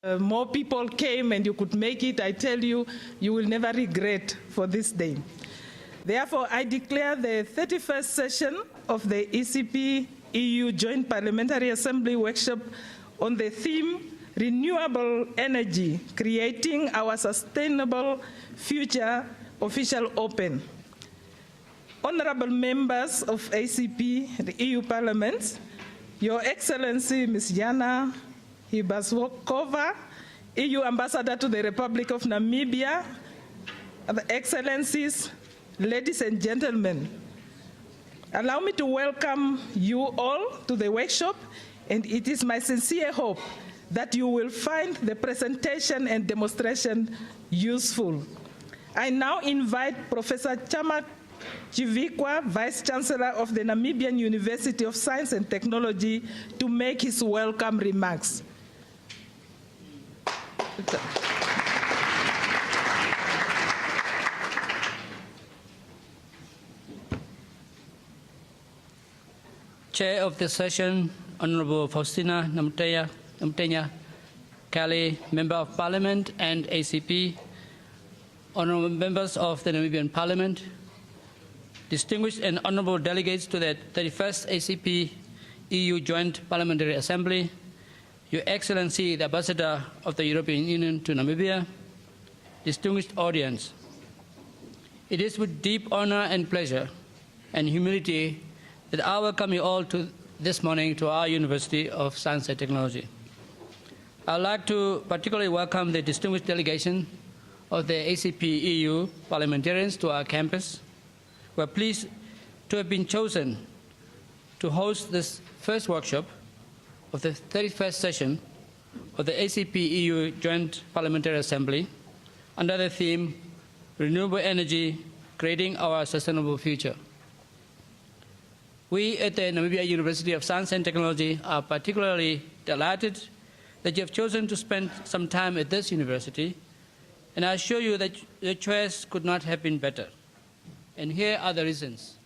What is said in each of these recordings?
More people came and you could make it. I tell you, you will never regret for this day. Therefore, I declare the 31st session of the ACP EU Joint Parliamentary Assembly workshop on the theme Renewable Energy, Creating Our Sustainable Future official open. Honorable members of ACP, the EU Parliament, Your Excellency Ms. Jana Hibaswokova, EU Ambassador to the Republic of Namibia, the Excellencies, ladies and gentlemen, allow me to welcome you all to the workshop, and it is my sincere hope that you will find the presentation and demonstration useful. I now invite Professor Chama Chivikwa, Vice Chancellor of the Namibian University of Science and Technology, to make his welcome remarks. Chair of the session, Honorable Faustina Namtenya Kelly, Member of Parliament and ACP, Honorable members of the Namibian Parliament, distinguished and honorable delegates to the 31st ACP EU Joint Parliamentary Assembly, Your Excellency, the Ambassador of the European Union to Namibia, distinguished audience. It is with deep honor and pleasure and humility that I welcome you all this morning to our University of Science and Technology. I would like to particularly welcome the distinguished delegation of the ACP EU parliamentarians to our campus. We are pleased to have been chosen to host this first workshop of the 31st session of the ACP EU Joint Parliamentary Assembly under the theme Renewable Energy, Creating Our Sustainable Future. We at the Namibia University of Science and Technology are particularly delighted that you have chosen to spend some time at this university, and I assure you that your choice could not have been better. And here are the reasons.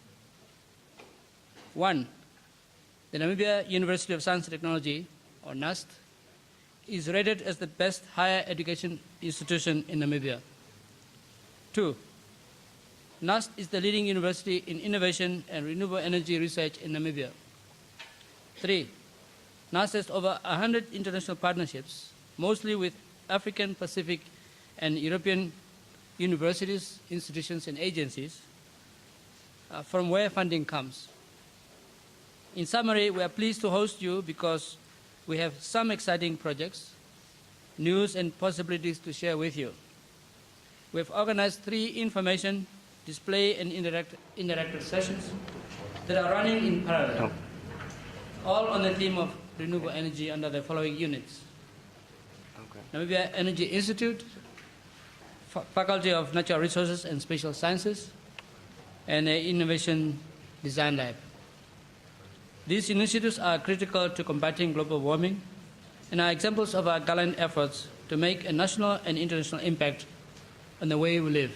One, the Namibia University of Science and Technology, or NUST, is rated as the best higher education institution in Namibia. Two, NUST is the leading university in innovation and renewable energy research in Namibia. Three, NUST has over 100 international partnerships, mostly with African, Pacific, and European universities, institutions, and agencies, from where funding comes. In summary, we are pleased to host you because we have some exciting projects, news, and possibilities to share with you. We have organized 3 information, display, and interactive sessions that are running in parallel, all on the theme of renewable energy under the following units. Namibia Energy Institute, Faculty of Natural Resources and Spatial Sciences, and the Innovation Design Lab. These initiatives are critical to combating global warming and are examples of our gallant efforts to make a national and international impact on the way we live.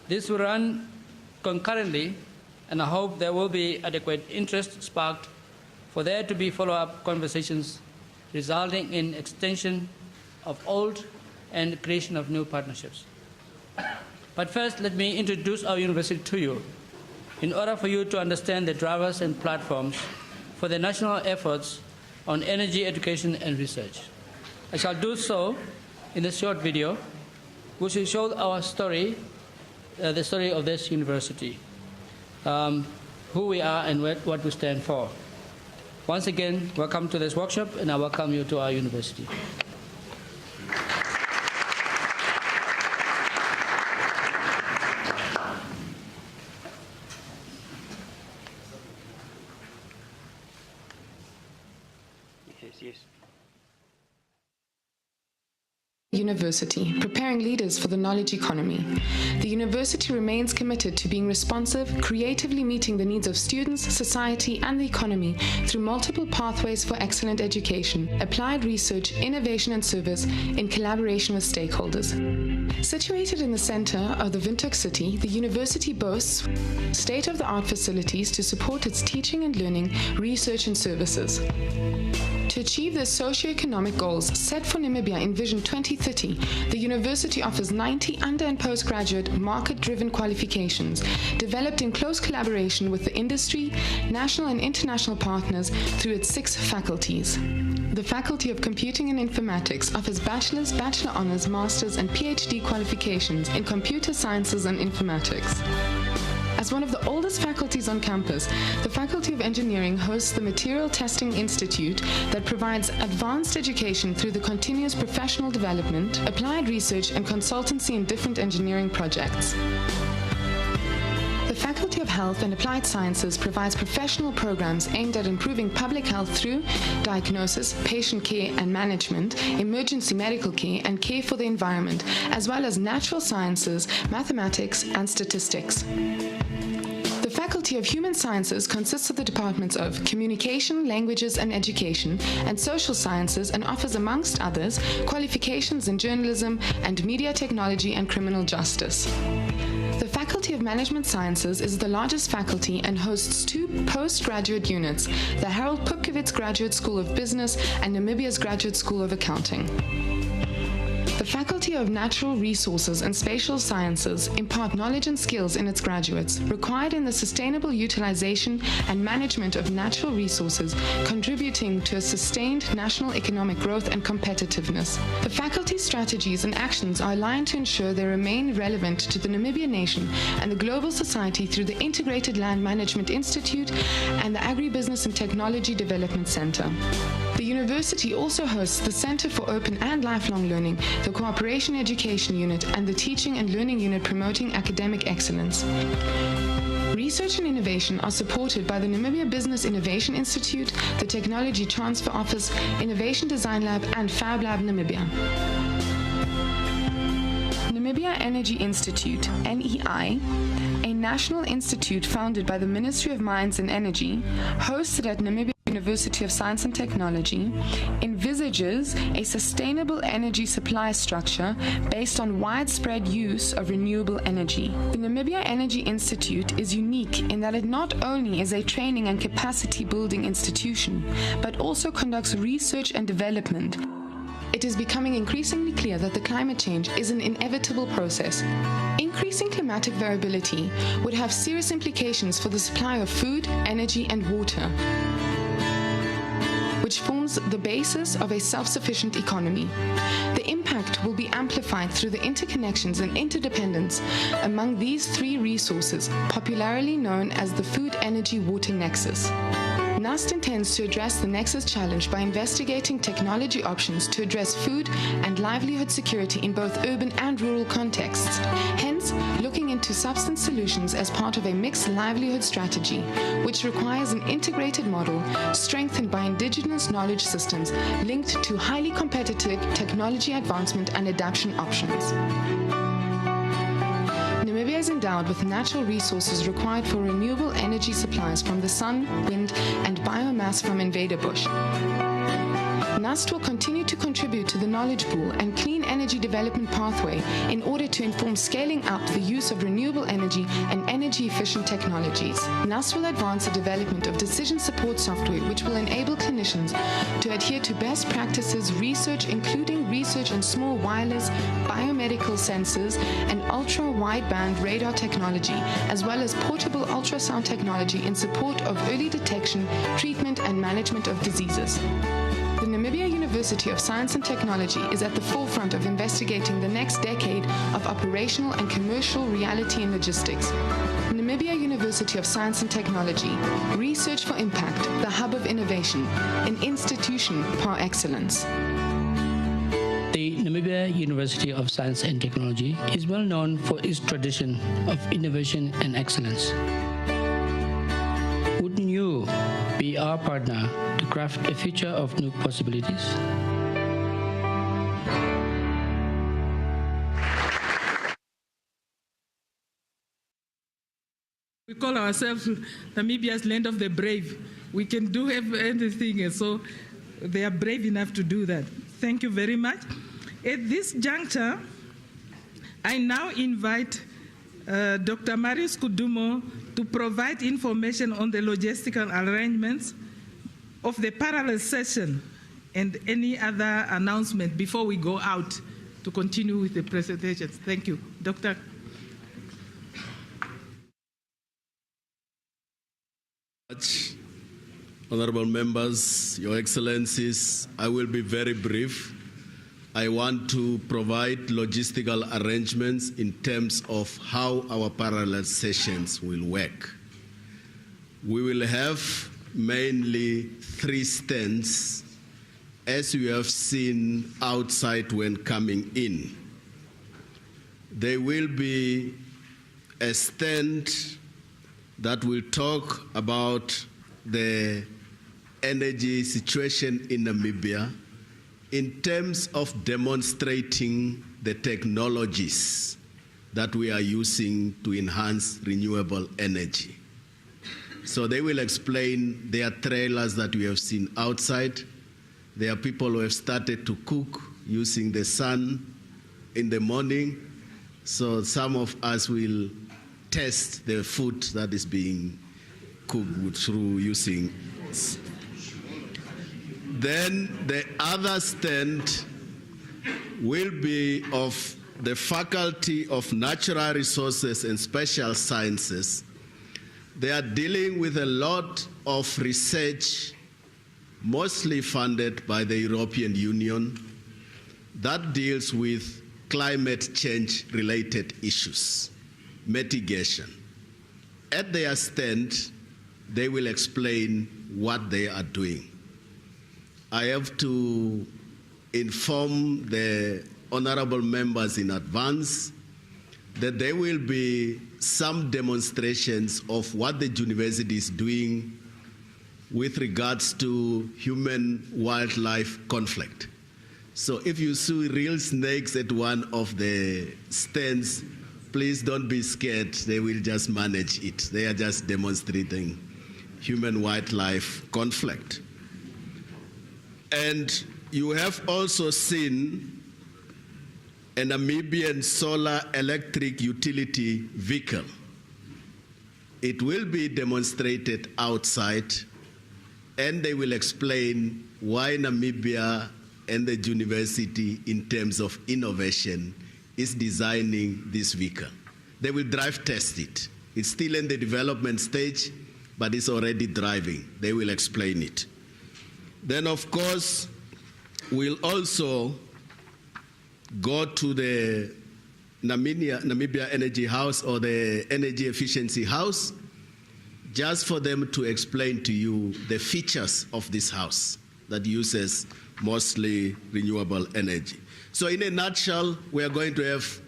This will run concurrently, and I hope there will be adequate interest sparked for there to be follow-up conversations resulting in extension of old and creation of new partnerships. But first, let me introduce our university to you in order for you to understand the drivers and platforms for the national efforts on energy education and research. I shall do so in this short video, which will show our story, the story of this university, who we are and what we stand for. Once again, welcome to this workshop, and I welcome you to our university. Yes. University, preparing leaders for the knowledge economy. The university remains committed to being responsive, creatively meeting the needs of students, society, and the economy through multiple pathways for excellent education, applied research, innovation, and service in collaboration with stakeholders. Situated in the center of the Windhoek city, the university boasts state-of-the-art facilities to support its teaching and learning, research, and services. To achieve the socio-economic goals set for Namibia in Vision 2030, the university offers 90 under- and postgraduate market-driven qualifications, developed in close collaboration with the industry, national and international partners through its 6 faculties. The Faculty of Computing and Informatics offers bachelor's, bachelor honors, master's, and PhD qualifications in computer sciences and informatics. As one of the oldest faculties on campus, the Faculty of Engineering hosts the Material Testing Institute that provides advanced education through the continuous professional development, applied research, and consultancy in different engineering projects. The Faculty of Health and Applied Sciences provides professional programs aimed at improving public health through diagnosis, patient care and management, emergency medical care, and care for the environment, as well as natural sciences, mathematics, and statistics. The Faculty of Human Sciences consists of the departments of Communication, Languages and Education, and Social Sciences, and offers, amongst others, qualifications in journalism and media technology and criminal justice. The Faculty of Management Sciences is the largest faculty and hosts 2 postgraduate units, the Harold Pupkewitz Graduate School of Business and Namibia's Graduate School of Accounting. The Faculty of Natural Resources and Spatial Sciences impart knowledge and skills in its graduates, required in the sustainable utilization and management of natural resources, contributing to a sustained national economic growth and competitiveness. The faculty's strategies and actions are aligned to ensure they remain relevant to the Namibian nation and the global society through the Integrated Land Management Institute and the Agribusiness and Technology Development Center. The university also hosts the Center for Open and Lifelong Learning, the Cooperation Education Unit, and the Teaching and Learning Unit promoting academic excellence. Research and innovation are supported by the Namibia Business Innovation Institute, the Technology Transfer Office, Innovation Design Lab, and Fab Lab Namibia. Namibia Energy Institute, NEI, a national institute founded by the Ministry of Mines and Energy, hosted at Namibia University of Science and Technology, envisages a sustainable energy supply structure based on widespread use of renewable energy. The Namibia Energy Institute is unique in that it not only is a training and capacity building institution, but also conducts research and development. It is becoming increasingly clear that the climate change is an inevitable process. Increasing climatic variability would have serious implications for the supply of food, energy, and water, which forms the basis of a self-sufficient economy. The impact will be amplified through the interconnections and interdependence among these 3 resources, popularly known as the food-energy-water nexus. NUST intends to address the nexus challenge by investigating technology options to address food and livelihood security in both urban and rural contexts, hence looking into substance solutions as part of a mixed livelihood strategy, which requires an integrated model strengthened by indigenous knowledge systems linked to highly competitive technology advancement and adaptation options. Namibia is endowed with natural resources required for renewable energy supplies from the sun, wind, and biomass from invader bush. NUST will continue to contribute to the knowledge pool and clean energy development pathway in order to inform scaling up the use of renewable energy and energy-efficient technologies. NUST will advance the development of decision support software which will enable clinicians to adhere to best practices research, including research in small wireless, biomedical sensors, and ultra-wideband radar technology, as well as portable ultrasound technology in support of early detection, treatment, and management of diseases. The Namibia University of Science and Technology is at the forefront of investigating the next decade of operational and commercial reality in logistics. Namibia University of Science and Technology, Research for Impact, the hub of innovation, an institution par excellence. The Namibia University of Science and Technology is well known for its tradition of innovation and excellence. Wouldn't you be our partner to craft a future of new possibilities? We call ourselves Namibia's land of the brave. We can do anything, and so they are brave enough to do that. Thank you very much. At this juncture, I now invite Dr. Marius Kudumo to provide information on the logistical arrangements of the parallel session and any other announcement before we go out to continue with the presentations. Thank you. Dr. Honorable members, Your Excellencies, I will be very brief. I want to provide logistical arrangements in terms of how our parallel sessions will work. We will have mainly 3 stands, as you have seen outside when coming in. There will be a stand that will talk about the energy situation in Namibia in terms of demonstrating the technologies that we are using to enhance renewable energy. So they will explain their trailers that we have seen outside. There are people who have started to cook using the sun in the morning. So some of us will test the food that is being cooked through using. Then the other stand will be of the Faculty of Natural Resources and Special Sciences. They are dealing with a lot of research, mostly funded by the European Union, that deals with climate change related issues, mitigation. At their stand, they will explain what they are doing. I have to inform the honorable members in advance that there will be some demonstrations of what the university is doing with regards to human-wildlife conflict. So if you see real snakes at one of the stands, please don't be scared. They will just manage it. They are just demonstrating human-wildlife conflict. And you have also seen a Namibian solar electric utility vehicle. It will be demonstrated outside, and they will explain why Namibia and the university, in terms of innovation, is designing this vehicle. They will drive test it. It's still in the development stage, but it's already driving. They will explain it. Then, of course, we'll also go to the Namibia Energy House or the Energy Efficiency House, just for them to explain to you the features of this house that uses mostly renewable energy. So in a nutshell, we are going to have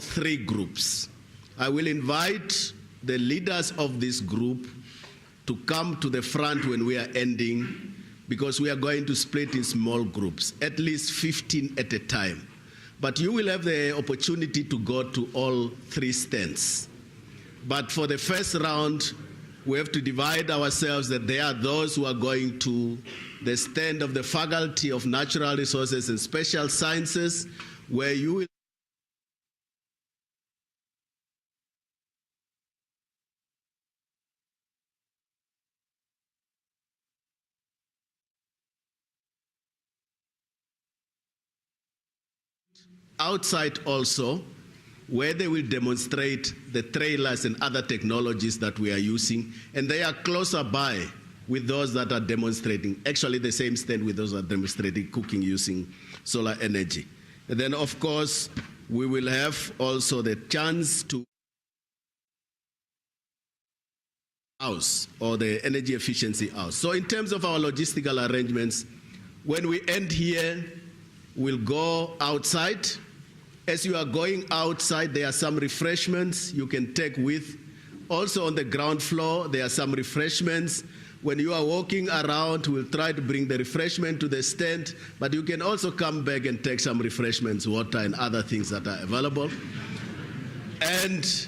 3 groups. I will invite the leaders of this group to come to the front when we are ending, because we are going to split in small groups, at least 15 at a time. But you will have the opportunity to go to all 3 stands. But for the first round, we have to divide ourselves, that there are those who are going to the stand of the Faculty of Natural Resources and Special Sciences, where you will outside also, where they will demonstrate the trailers and other technologies that we are using, and they are closer by with those that are demonstrating, actually the same stand with those that are demonstrating cooking using solar energy. And then, of course, we will have also the chance to house, or the energy efficiency house. So in terms of our logistical arrangements, when we end here, we'll go outside. As you are going outside, there are some refreshments you can take with. Also on the ground floor, there are some refreshments. When you are walking around, we'll try to bring the refreshment to the stand, but you can also come back and take some refreshments, water and other things that are available. And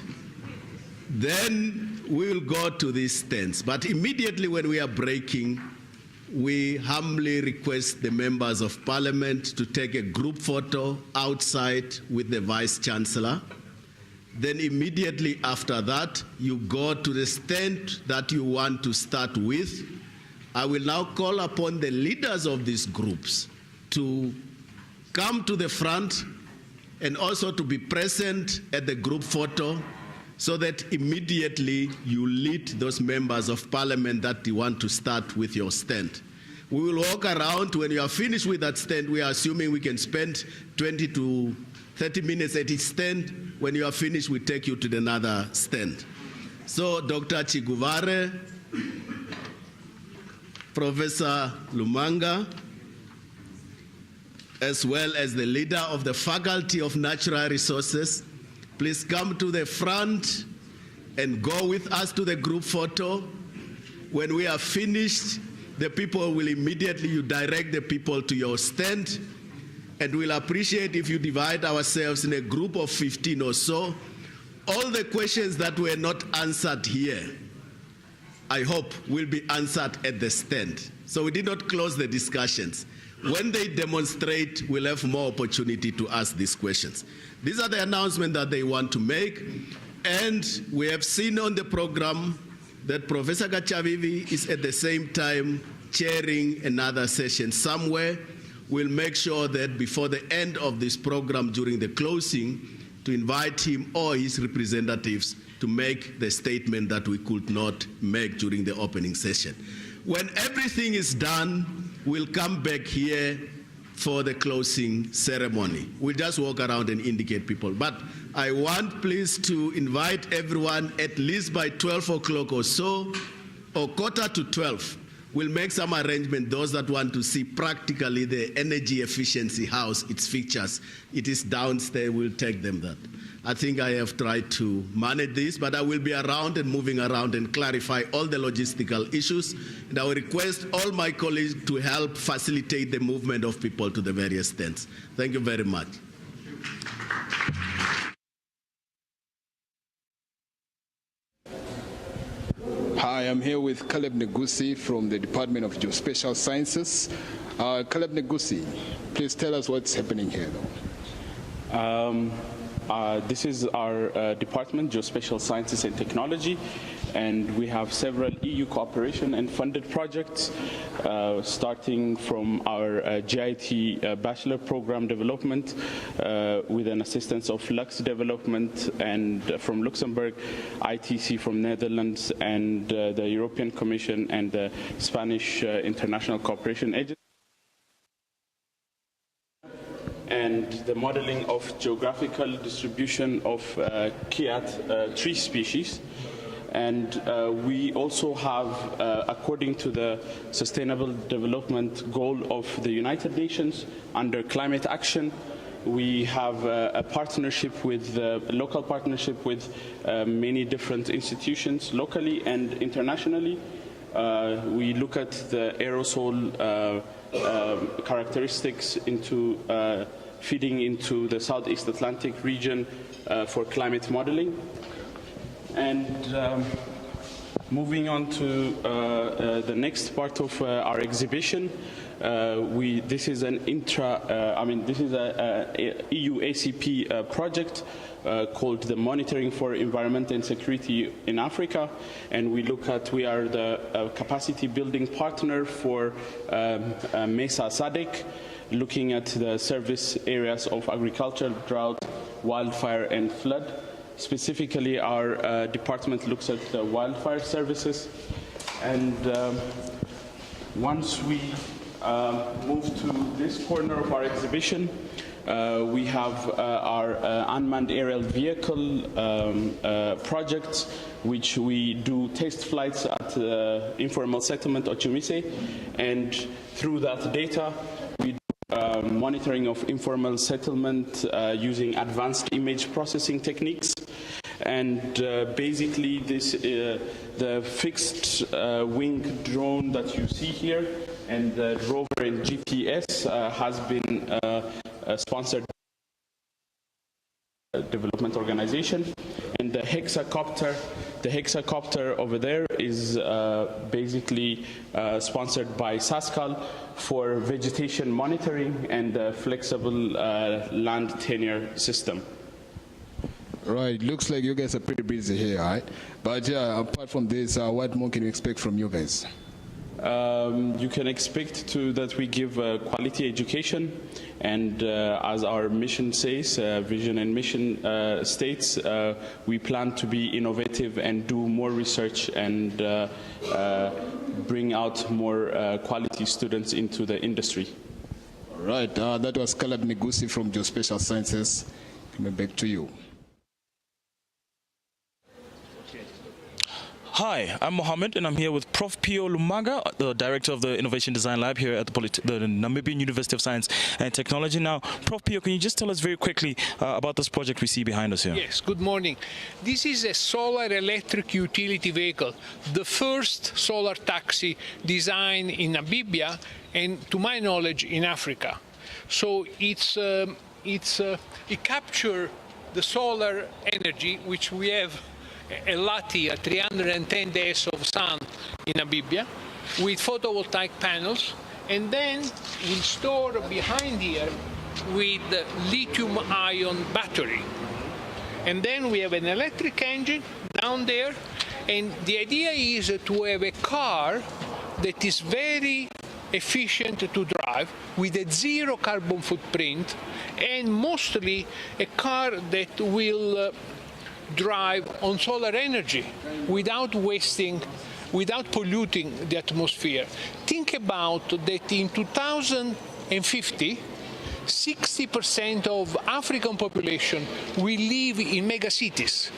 then we will go to these stands. But immediately when we are breaking, we humbly request the members of Parliament to take a group photo outside with the Vice Chancellor. Then immediately after that, you go to the stand that you want to start with, I will now call upon the leaders of these groups to come to the front and also to be present at the group photo, so that immediately you lead those members of parliament that you want to start with your stand. We will walk around. When you are finished with that stand, we are assuming we can spend 20 to 30 minutes at each stand. When you are finished, we take you to another stand. So Dr. Chiguvare, Professor Lumanga, as well as the leader of the Faculty of Natural Resources, please come to the front and go with us to the group photo. When we are finished, the people will immediately, you direct the people to your stand, and we'll appreciate if you divide ourselves in a group of 15 or so. All the questions that were not answered here, I hope, will be answered at the stand. So we did not close the discussions. When they demonstrate, we'll have more opportunity to ask these questions. These are the announcements that they want to make. And we have seen on the program that Professor Gachavivi is at the same time chairing another session somewhere. We'll make sure that before the end of this program, during the closing, to invite him or his representatives to make the statement that we could not make during the opening session. When everything is done, we'll come back here for the closing ceremony. We'll just walk around and indicate people. But I want please to invite everyone at least by 12 o'clock or so, or quarter to 12. We'll make some arrangement. Those that want to see practically the energy efficiency house, its features, it is downstairs, we'll take them that. I think I have tried to manage this, but I will be around and moving around and clarify all the logistical issues. And I will request all my colleagues to help facilitate the movement of people to the various stands. Thank you very much. Hi, I'm here with Caleb Negusi from the Department of Geospatial Sciences. Caleb Negusi, please tell us what's happening here. This is our department, Geospatial Sciences and Technology, and we have several EU cooperation and funded projects, starting from our GIT bachelor program development with an assistance of Lux Development and from Luxembourg, ITC from Netherlands, and the European Commission and the Spanish International Cooperation Agency, and the modeling of geographical distribution of Kiat tree species. And we also have, according to the Sustainable Development Goal of the United Nations, under climate action, we have a partnership with, local partnership with many different institutions, locally and internationally. We look at the aerosol characteristics into feeding into the Southeast Atlantic region for climate modeling. And moving on to the next part of our exhibition, this is an this is a EU-ACP project called the Monitoring for Environment and Security in Africa, and we are the capacity building partner for MESA SADC, looking at the service areas of agriculture, drought, wildfire, and flood. Specifically, our department looks at the wildfire services, and once we move to this corner of our exhibition, we have our unmanned aerial vehicle projects, which we do test flights at informal settlement Ochumise, and through that data we do monitoring of informal settlement using advanced image processing techniques. And basically this the fixed wing drone that you see here and the rover and GPS has been sponsored by the development organization, and the hexacopter over there is basically sponsored by SASCAL for vegetation monitoring and the flexible land tenure system. Right, looks like you guys are pretty busy here, right? But yeah, apart from this, what more can you expect from you guys? you can expect that we give quality education, and as our mission says, vision and mission states, we plan to be innovative and do more research and bring out more quality students into the industry. All right, that was Caleb Negusi from Geospatial Sciences. Coming back to you. Hi, I'm Mohammed, and I'm here with Prof. Pio Lumaga, the Director of the Innovation Design Lab here at the Namibian University of Science and Technology. Now, Prof. Pio, can you just tell us very quickly about this project we see behind us here? Yes, good morning. This is a solar electric utility vehicle, the first solar taxi designed in Namibia and, to my knowledge, in Africa. So it captures the solar energy, which we have a lot here, 310 days of sun in Namibia, with photovoltaic panels, and then we store behind here with the lithium-ion battery. And then we have an electric engine down there, and the idea is to have a car that is very efficient to drive with a zero carbon footprint, and mostly a car that will drive on solar energy without wasting, without polluting the atmosphere. Think about that in 2050, 60% of African population will live in megacities.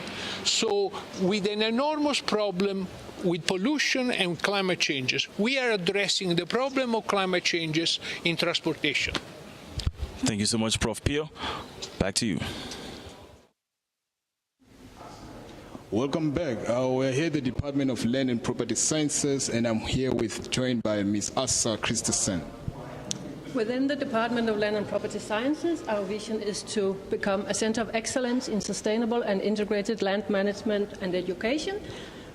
So with an enormous problem with pollution and climate changes, we are addressing the problem of climate changes in transportation. Thank you so much, Prof. Pio. Back to you. Welcome back. We're here at the Department of Land and Property Sciences, and I'm here joined by Ms. Asa Christensen. Within the Department of Land and Property Sciences, our vision is to become a center of excellence in sustainable and integrated land management and education,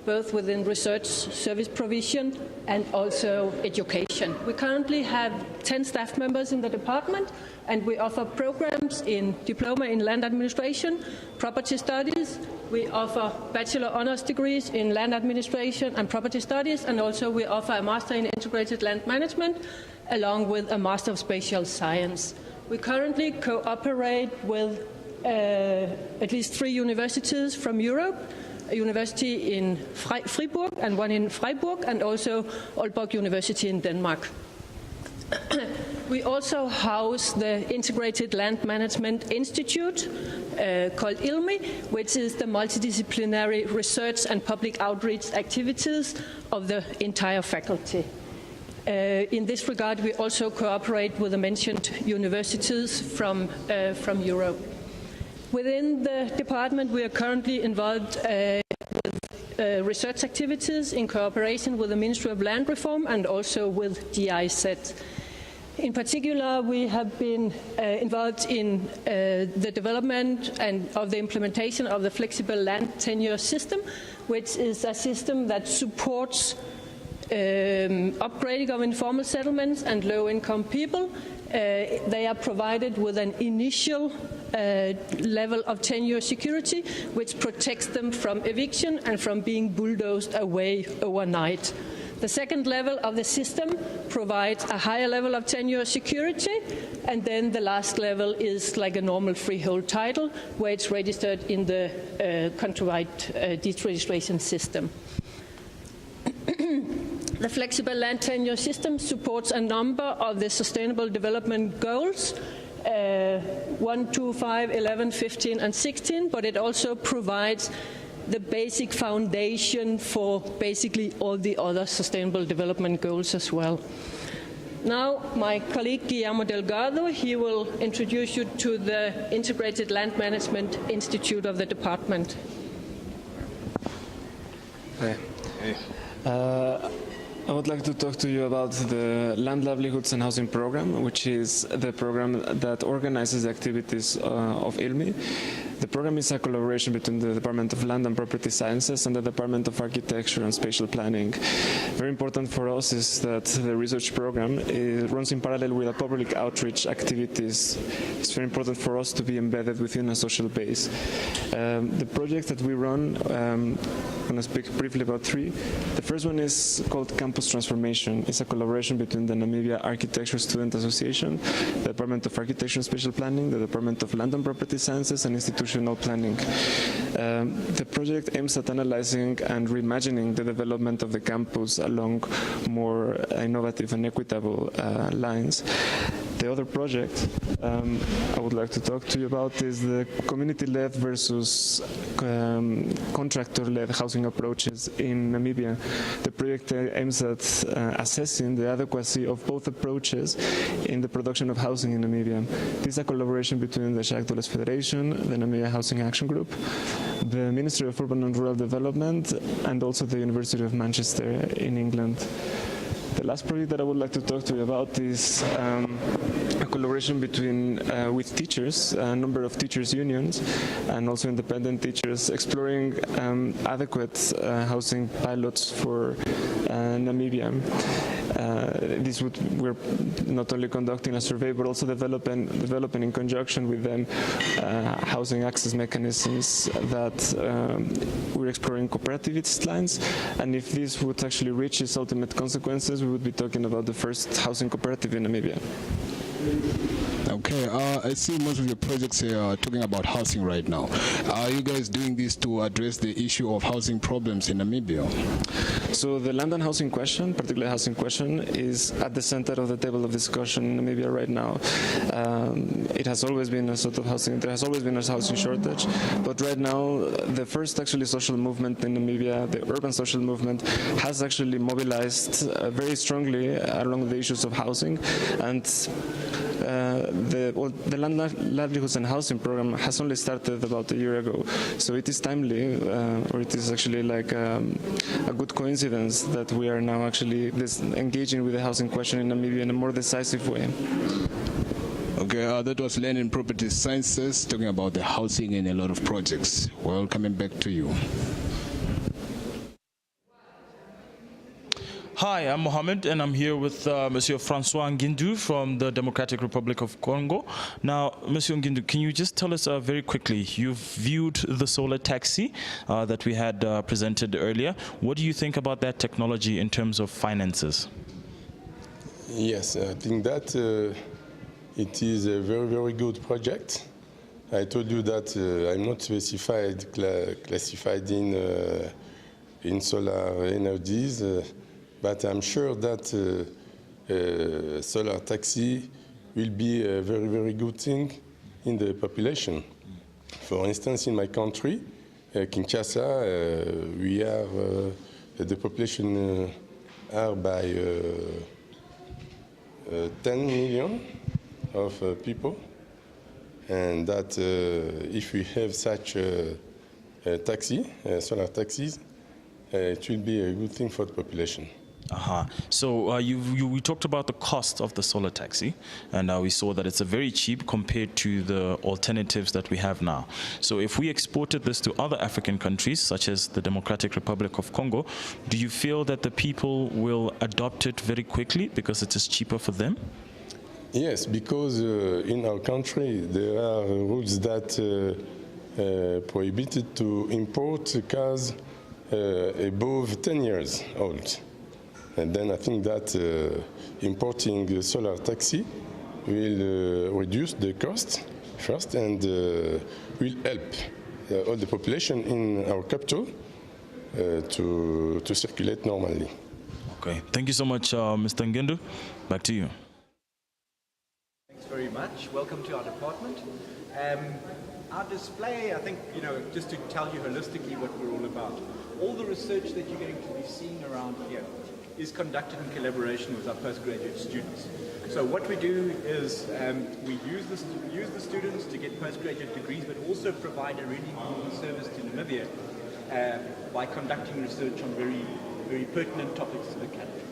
both within research, service provision, and also education. We currently have 10 staff members in the department, and we offer programs in diploma in land administration, property studies. We offer bachelor honors degrees in land administration and property studies, and also we offer a master in integrated land management, along with a master of spatial science. We currently cooperate with at least 3 universities from Europe, a university in Fribourg and one in Freiburg, and also Aalborg University in Denmark. We also house the Integrated Land Management Institute, called ILMI, which is the multidisciplinary research and public outreach activities of the entire faculty. In this regard, we also cooperate with the mentioned universities from Europe. Within the department, we are currently involved with research activities in cooperation with the Ministry of Land Reform and also with GIZ. In particular, we have been involved in the development and of the implementation of the flexible land tenure system, which is a system that supports upgrading of informal settlements and low-income people. They are provided with an initial level of tenure security, which protects them from eviction and from being bulldozed away overnight. The second level of the system provides a higher level of tenure security, and then the last level is like a normal freehold title, where it's registered in the countrywide deed registration system. The flexible land tenure system supports a number of the Sustainable Development Goals, 1, 2, 5, 11, 15, and 16, but it also provides the basic foundation for basically all the other Sustainable Development Goals as well. Now, my colleague Guillermo Delgado, he will introduce you to the Integrated Land Management Institute of the department. Hi. I would like to talk to you about the Land Livelihoods and Housing Program, which is the program that organizes the activities of ILMI. The program is a collaboration between the Department of Land and Property Sciences and the Department of Architecture and Spatial Planning. Very important for us is that the research program runs in parallel with the public outreach activities. It's very important for us to be embedded within a social base. The projects that we run, I'm going to speak briefly about three. The first one is called Campus Transformation. It's a collaboration between the Namibia Architecture Student Association, the Department of Architecture and Spatial Planning, the Department of Land and Property Sciences, and Institutional Planning. The project aims at analyzing and reimagining the development of the campus along more innovative and equitable lines. The other project I would like to talk to you about is the community-led versus contractor-led housing approaches in Namibia. The project aims at assessing the adequacy of both approaches in the production of housing in Namibia. This is a collaboration between the Jacques Delors Federation, the Namibia Housing Action Group, the Ministry of Urban and Rural Development, and also the University of Manchester in England. The last project that I would like to talk to you about is a collaboration between with teachers, a number of teachers' unions, and also independent teachers, exploring adequate housing pilots for Namibia. We're not only conducting a survey, but also developing in conjunction with them housing access mechanisms that we're exploring cooperativist lines. And if this would actually reach its ultimate consequences, we would be talking about the first housing cooperative in Namibia. Okay, I see most of your projects here are talking about housing right now. Are you guys doing this to address the issue of housing problems in Namibia? So the land and housing question, particularly housing question, is at the center of the table of discussion in Namibia right now. It has always been a sort of housing, there has always been a housing shortage, but right now the first actually social movement in Namibia, the urban social movement, has actually mobilized very strongly along the issues of housing, and the Land, Livelihoods and Housing program has only started about a year ago, so it is timely, or it is actually like a good coincidence that we are now actually engaging with the housing question in Namibia in a more decisive way. Okay, that was Land and Property Sciences talking about the housing and a lot of projects. Well, coming back to you. Hi, I'm Mohammed, and I'm here with Monsieur Francois Ngindu from the Democratic Republic of Congo. Now, Monsieur Ngindu, can you just tell us very quickly, you've viewed the solar taxi that we had presented earlier. What do you think about that technology in terms of finances? Yes, I think that it is a very, very good project. I told you that I'm not classified in solar energies, but I'm sure that solar taxi will be a very, very good thing in the population. For instance, in my country, Kinshasa, we have the population are by 10 million of people, and that if we have such a taxi, solar taxis, it will be a good thing for the population. So we talked about the cost of the solar taxi, and we saw that it's very cheap compared to the alternatives that we have now. So if we exported this to other African countries, such as the Democratic Republic of Congo, do you feel that the people will adopt it very quickly because it is cheaper for them? Yes, because in our country there are rules that prohibited to import cars above 10 years old. And then I think that importing a solar taxi will reduce the cost first, and will help all the population in our capital to circulate normally. Okay, thank you so much, Mr. Ngindu. Back to you. Thanks very much. Welcome to our department. Our display, I think, just to tell you holistically what we're all about. All the research that you're going to be seeing around here is conducted in collaboration with our postgraduate students. So what we do is we use the students to get postgraduate degrees, but also provide a really important service to Namibia by conducting research on very, very pertinent topics to the country.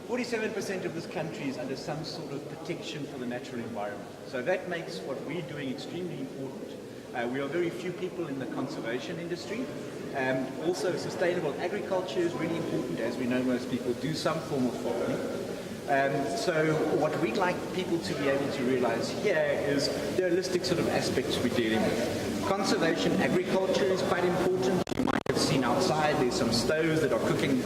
47% of this country is under some sort of protection for the natural environment. So that makes what we're doing extremely important We are very few people in the conservation industry. Also, sustainable agriculture is really important. As we know, most people do some form of farming. So what we'd like people to be able to realize here is the holistic sort of aspects we're dealing with. Conservation agriculture is quite important. You might have seen outside there's some stoves that are cooking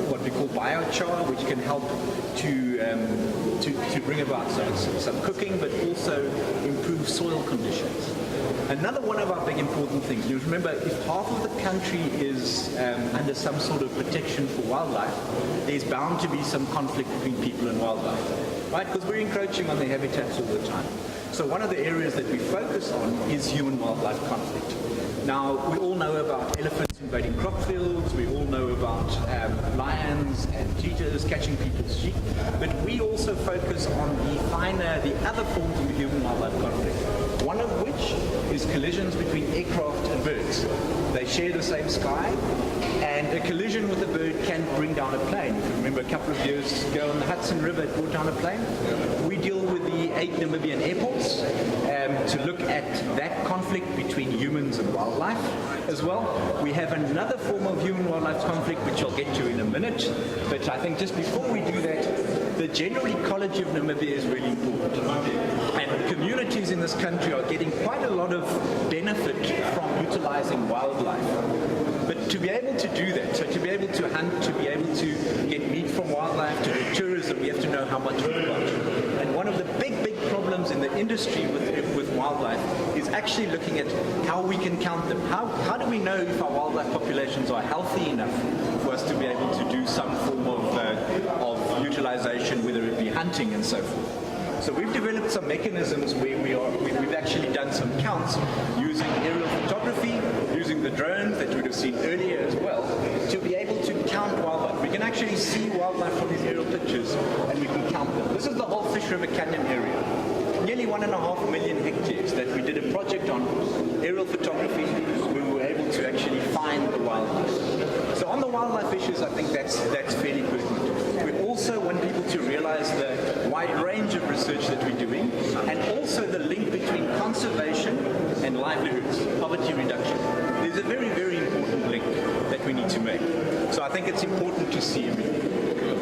what we call biochar, which can help to bring about some cooking, but also improve soil conditions. Another one of our big important things, you remember, if half of the country is under some sort of protection for wildlife, there's bound to be some conflict between people and wildlife, right? Because we're encroaching on their habitats all the time. So one of the areas that we focus on is human-wildlife conflict. Now, we all know about elephants invading crop fields, we all know about lions and cheetahs catching people's sheep, but we also focus on the other forms of human-wildlife conflict, one of which is collisions between aircraft and birds. They share the same sky, and a collision with a bird can bring down a plane. If you remember a couple of years ago on the Hudson River, it brought down a plane. We deal with the 8 Namibian airports to look at that conflict between humans and wildlife as well. We have another form of human-wildlife conflict, which I'll get to in a minute, but I think just before we do that, the general ecology of Namibia is really important. And communities in this country are getting quite a lot of benefit from utilizing wildlife. But to be able to do that, so to be able to hunt, to be able to get meat from wildlife, to do tourism, we have to know how much we've got. And one of the big problems in the industry with wildlife is actually looking at how we can count them. How do we know if our wildlife populations are healthy enough for us to be able to do some form of utilization, whether it be hunting and so forth? So we've developed some mechanisms where we've actually done some counts using aerial photography, using the drones that you would have seen earlier as well, to be able to count wildlife. We can actually see wildlife from these aerial pictures and we can count them. This is the whole Fish River Canyon area. Nearly 1.5 million hectares that we did a project on aerial photography. We were able to actually find the wildlife. So on the wildlife issues, I think that's fairly pertinent. We also want people to realize the wide range of research that we're doing, and also the link between conservation and livelihoods, poverty reduction. There's a very, very important link that we need to make. So I think it's important to see.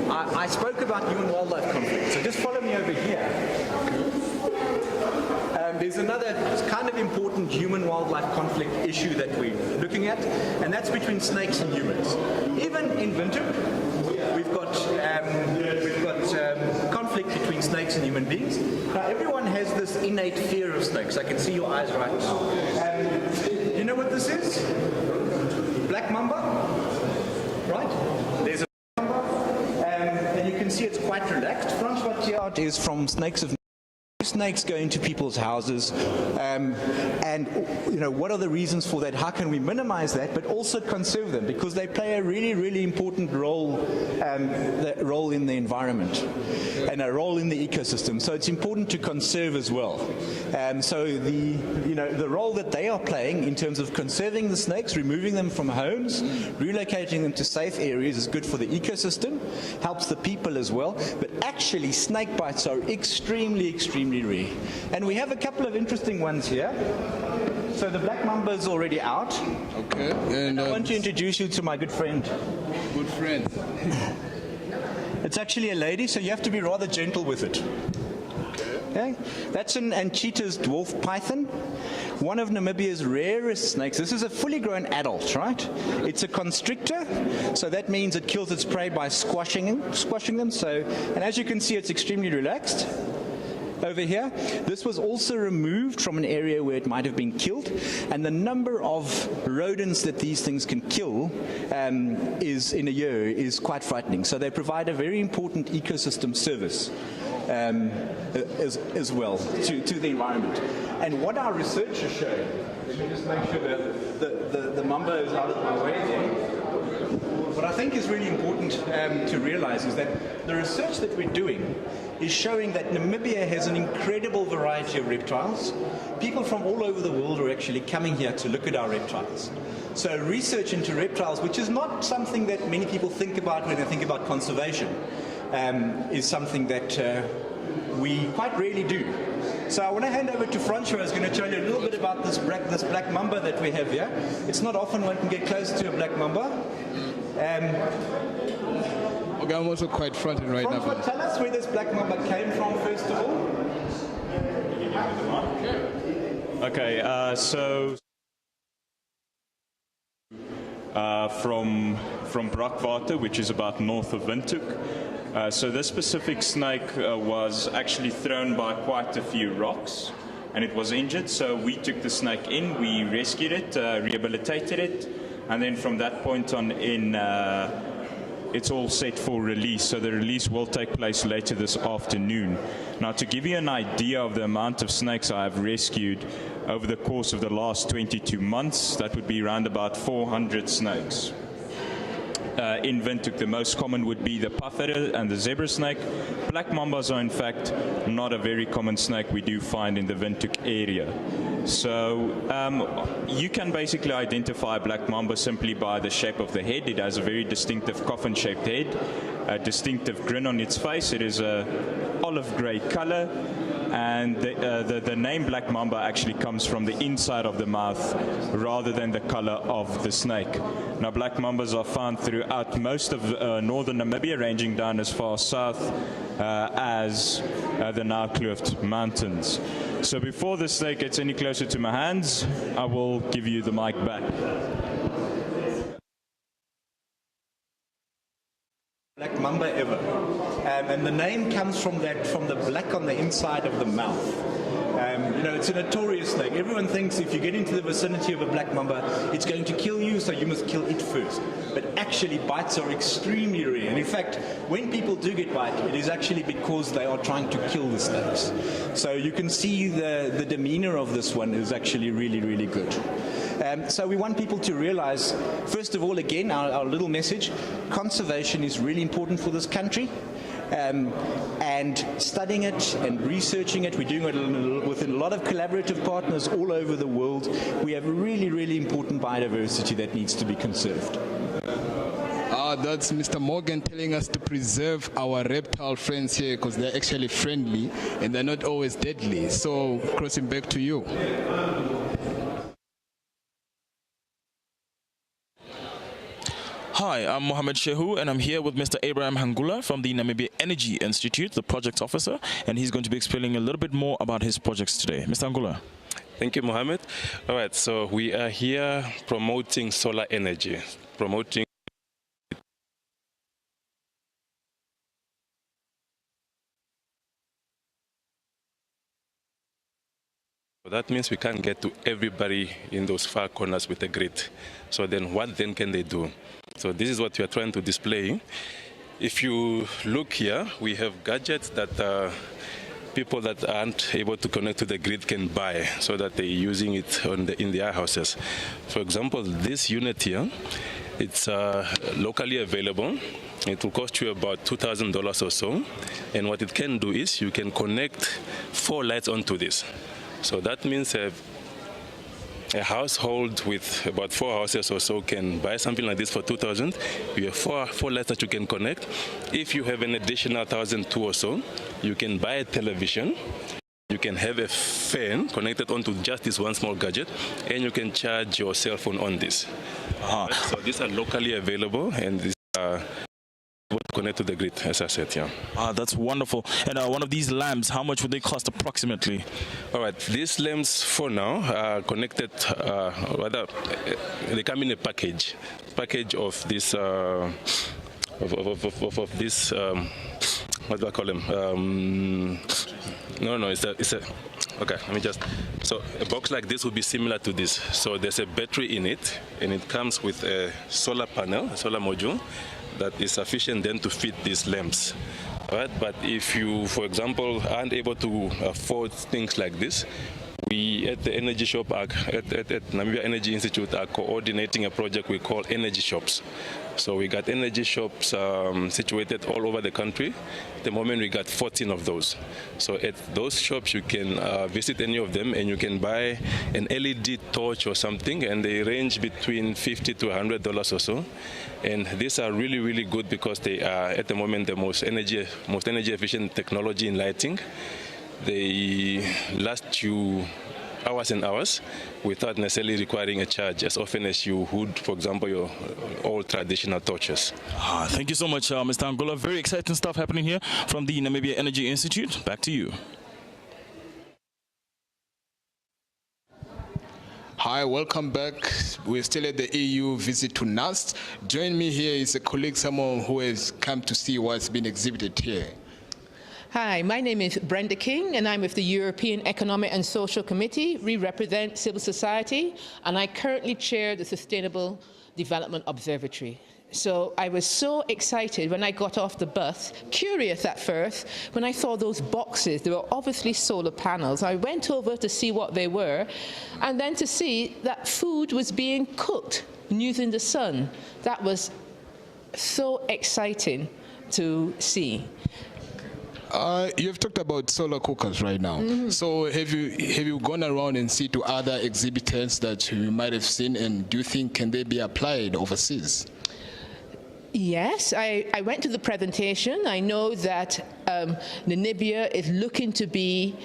I spoke about human-wildlife conflict, so just follow me over here. There's another kind of important human-wildlife conflict issue that we're looking at, and that's between snakes and humans. Even in Windhoek, we've got conflict between snakes and human beings. Now, everyone has this innate fear of snakes. I can see your eyes right now. You know what this is? Black mamba, right? There's a mamba, and you can see it's quite relaxed. Francois Thiart is from Snakes of Snakes go into people's houses, and what are the reasons for that? How can we minimize that, but also conserve them, because they play a really, really important role in the environment and a role in the ecosystem. So it's important to conserve as well. So the role that they are playing in terms of conserving the snakes, removing them from homes, relocating them to safe areas is good for the ecosystem, helps the people as well. But actually, snake bites are extremely, extremely rare. And we have a couple of interesting ones here. So the black mamba is already out. Okay. And I want to introduce you to my good friend. Good friend. It's actually a lady, so you have to be rather gentle with it. Okay. That's an Anchieta's dwarf python, one of Namibia's rarest snakes. This is a fully grown adult, right? It's a constrictor, so that means it kills its prey by squashing them. And as you can see, it's extremely relaxed. Over here, this was also removed from an area where it might have been killed, and the number of rodents that these things can kill is in a year is quite frightening. So they provide a very important ecosystem service as well to the environment. And what our research has shown, let me just make sure that the mamba is out of my way there. What I think is really important to realize is that the research that we're doing is showing that Namibia has an incredible variety of reptiles. People from all over the world are actually coming here to look at our reptiles. So research into reptiles, which is not something that many people think about when they think about conservation, is something that we quite rarely do. So I want to hand over to Francois, who's going to tell you a little bit about this black mamba that we have here. It's not often one can get close to a black mamba. Okay, I'm also quite fronting right now. Francois, tell us where this black mamba came from, first of all. Okay, from Brakwater, which is about north of Windhoek. So this specific snake was actually thrown by quite a few rocks, and it was injured. So we took the snake in, we rescued it, rehabilitated it, and then from that point on in, it's all set for release. So the release will take place later this afternoon. Now, to give you an idea of the amount of snakes I have rescued over the course of the last 22 months, that would be around about 400 snakes. In Windhoek, the most common would be the puffer and the zebra snake. Black mambas are in fact not a very common snake we do find in the Windhoek area. So you can basically identify black mamba simply by the shape of the head. It has a very distinctive coffin-shaped head, a distinctive grin on its face. It is a olive grey color, and the name black mamba actually comes from the inside of the mouth rather than the color of the snake. Now, black mambas are found throughout most of northern Namibia, ranging down as far south as the Naukluft Mountains. So before the snake gets any closer to my hands, I will give you the mic back. Black mamba ever. And the name comes from the black on the inside of the mouth. You know, it's a notorious snake. Everyone thinks if you get into the vicinity of a black mamba, it's going to kill you, so you must kill it first. But actually, bites are extremely rare. And in fact, when people do get bite, it is actually because they are trying to kill the snakes. So you can see the demeanor of this one is actually really, really good. So we want people to realize, first of all, again, our little message, conservation is really important for this country. And studying it and researching it, we're doing it with a lot of collaborative partners all over the world. We have really, really important biodiversity that needs to be conserved. That's Mr. Morgan telling us to preserve our reptile friends here because they're actually friendly and they're not always deadly. So, crossing back to you. Hi, I'm Mohammed Shehu, and I'm here with Mr. Abraham Hangula from the Namibia Energy Institute, the project officer, and he's going to be explaining a little bit more about his projects today. Mr. Hangula. Thank you, Mohammed. All right, so we are here promoting solar energy, promoting that means we can't get to everybody in those far corners with a grid. So then what then can they do? So this is what we are trying to display. If you look here, we have gadgets that people that aren't able to connect to the grid can buy so that they're using it in their houses. For example, this unit here, it's locally available. It will cost you about $2,000 or so. And what it can do is you can connect 4 lights onto this. So that means a household with about 4 houses or so can buy something like this for $2,000. You have four lights that you can connect. If you have an additional $1,200 or so, you can buy a television. You can have a fan connected onto just this one small gadget, and you can charge your cell phone on this. So these are locally available, and these are connect to the grid, as I said, yeah. That's wonderful. And one of these lamps, how much would they cost approximately? All right, these lamps for now are connected, they come in a package of this, what do I call them? It's a, okay, let me just, so a box like this would be similar to this. So there's a battery in it, and it comes with a solar panel, a solar module, that is sufficient then to fit these lamps. Right? But if you, for example, aren't able to afford things like this, we at the Energy Shop, at Namibia Energy Institute, are coordinating a project we call Energy Shops. So we got energy shops situated all over the country. At the moment, we got 14 of those. So at those shops, you can visit any of them, and you can buy an LED torch or something, and they range between $50 to $100 or so. And these are really, really good because they are, at the moment, the most energy efficient technology in lighting. they last you hours and hours without necessarily requiring a charge as often as you would, for example, your old traditional torches. Thank you so much, Mr. Angola. Very exciting stuff happening here from the Namibia Energy Institute. Back to you. Hi, welcome back. We're still at the EU visit to NUST. Join me here is a colleague, someone who has come to see what's been exhibited here. Hi, my name is Brenda King, and I'm with the European Economic and Social Committee. We represent civil society, and I currently chair the Sustainable Development Observatory. So I was so excited when I got off the bus, curious at first, when I saw those boxes. They were obviously solar panels. I went over to see what they were, and then to see that food was being cooked using the sun. That was so exciting to see. You've talked about solar cookers right now. Mm-hmm. So have you gone around and seen to other exhibitors that you might have seen, and do you think can they be applied overseas? Yes, I went to the presentation. I know that Namibia is looking to be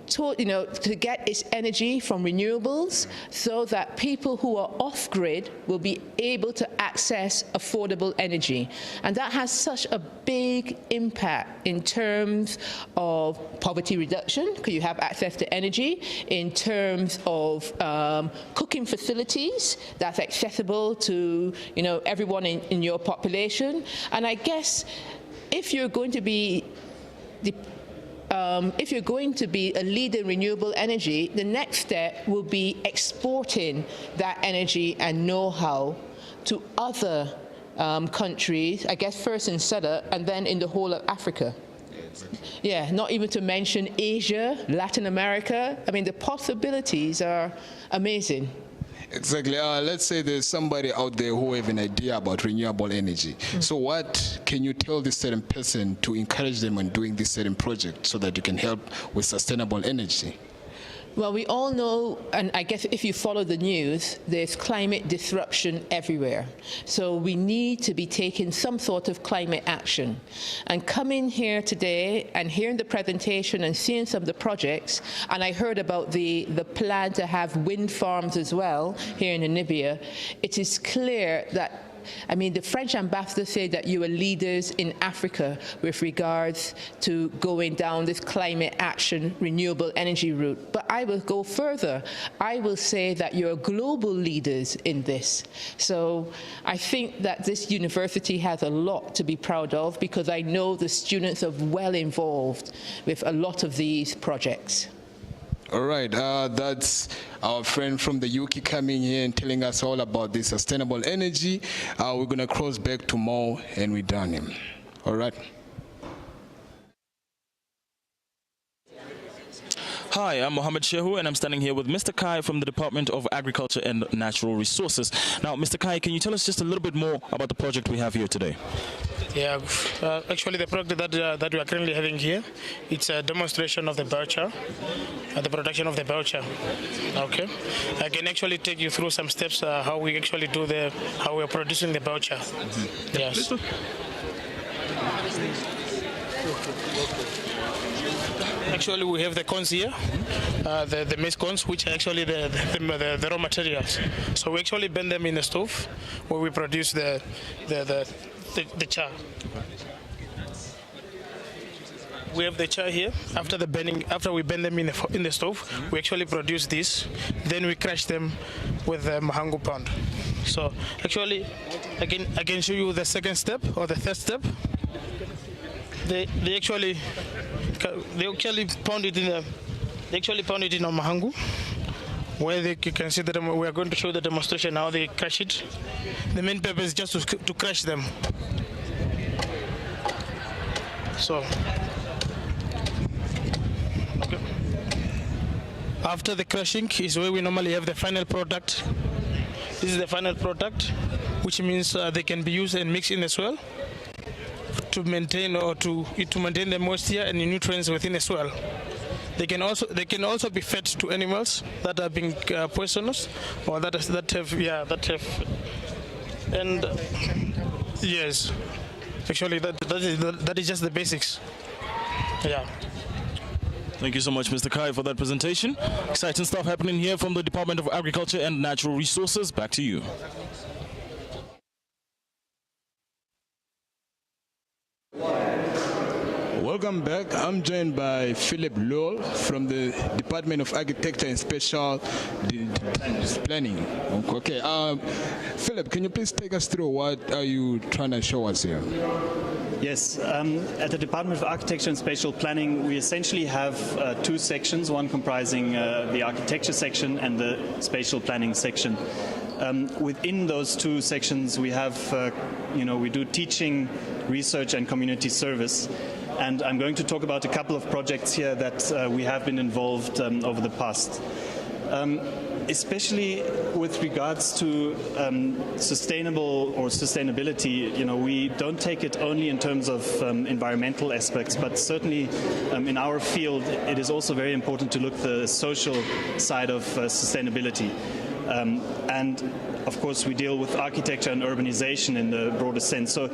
to get its energy from renewables so that people who are off-grid will be able to access affordable energy. And that has such a big impact in terms of poverty reduction, because you have access to energy, in terms of cooking facilities that's accessible to everyone in your population. And I guess if you're going to be a leader in renewable energy, the next step will be exporting that energy and know-how to other countries, I guess first in SEDA and then in the whole of Africa. Yeah, not even to mention Asia, Latin America. I mean, the possibilities are amazing. Exactly. Let's say there's somebody out there who have an idea about renewable energy. Mm-hmm. So what can you tell this certain person to encourage them in doing this certain project so that you can help with sustainable energy? Well, we all know, and I guess if you follow the news, there's climate disruption everywhere. So we need to be taking some sort of climate action. And coming here today and hearing the presentation and seeing some of the projects, and I heard about the plan to have wind farms as well here in Namibia, it is clear that the French ambassador said that you are leaders in Africa with regards to going down this climate action, renewable energy route. But I will go further. I will say that you're global leaders in this. So I think that this university has a lot to be proud of, because I know the students are well involved with a lot of these projects. All right, that's our friend from the UK coming here and telling us all about this sustainable energy. We're going to cross back to Mo and we're done him. All right. Hi, I'm Mohammed Shehu, and I'm standing here with Mr. Kai from the Department of Agriculture and Natural Resources. Now, Mr. Kai, can you tell us just a little bit more about the project we have here today? Yeah, actually the project that we are currently having here, it's a demonstration of the biochar, the production of the biochar. Okay, I can actually take you through some steps how we actually do how we are producing the biochar. Mm-hmm. Yes. Actually, we have the cones here, the maize cones, which are actually the raw materials. So we actually burn them in the stove, where we produce the char. We have the char here. After the burning, after we burn them in the stove, we actually produce this. Then we crush them with the mahangu pound. So actually, I can show you the second step or the third step. They actually pound it in a mahangu, where you can see that we are going to show the demonstration how they crush it. The main purpose is just to crush them. So, okay. After the crushing is where we normally have the final product. This is the final product, which means they can be used and mixed in the soil to maintain the moisture and the nutrients within the soil. They can also be fed to animals that are being poisonous or that have and yes, actually that is just the basics. Yeah. Thank you so much, Mr. Kai, for that presentation. Exciting stuff happening here from the Department of Agriculture and Natural Resources. Back to you. Welcome back. I'm joined by Philip Lowell from the Department of Architecture and Spatial Planning. Okay, Philip, can you please take us through what are you trying to show us here? Yes, at the Department of Architecture and Spatial Planning, we essentially have two sections, one comprising the architecture section and the spatial planning section. Within those two sections, we have, we do teaching, research, and community service. And I'm going to talk about a couple of projects here that we have been involved over the past. Especially with regards to sustainability, we don't take it only in terms of environmental aspects, but certainly in our field, it is also very important to look at the social side of sustainability. And of course, we deal with architecture and urbanization in the broader sense. So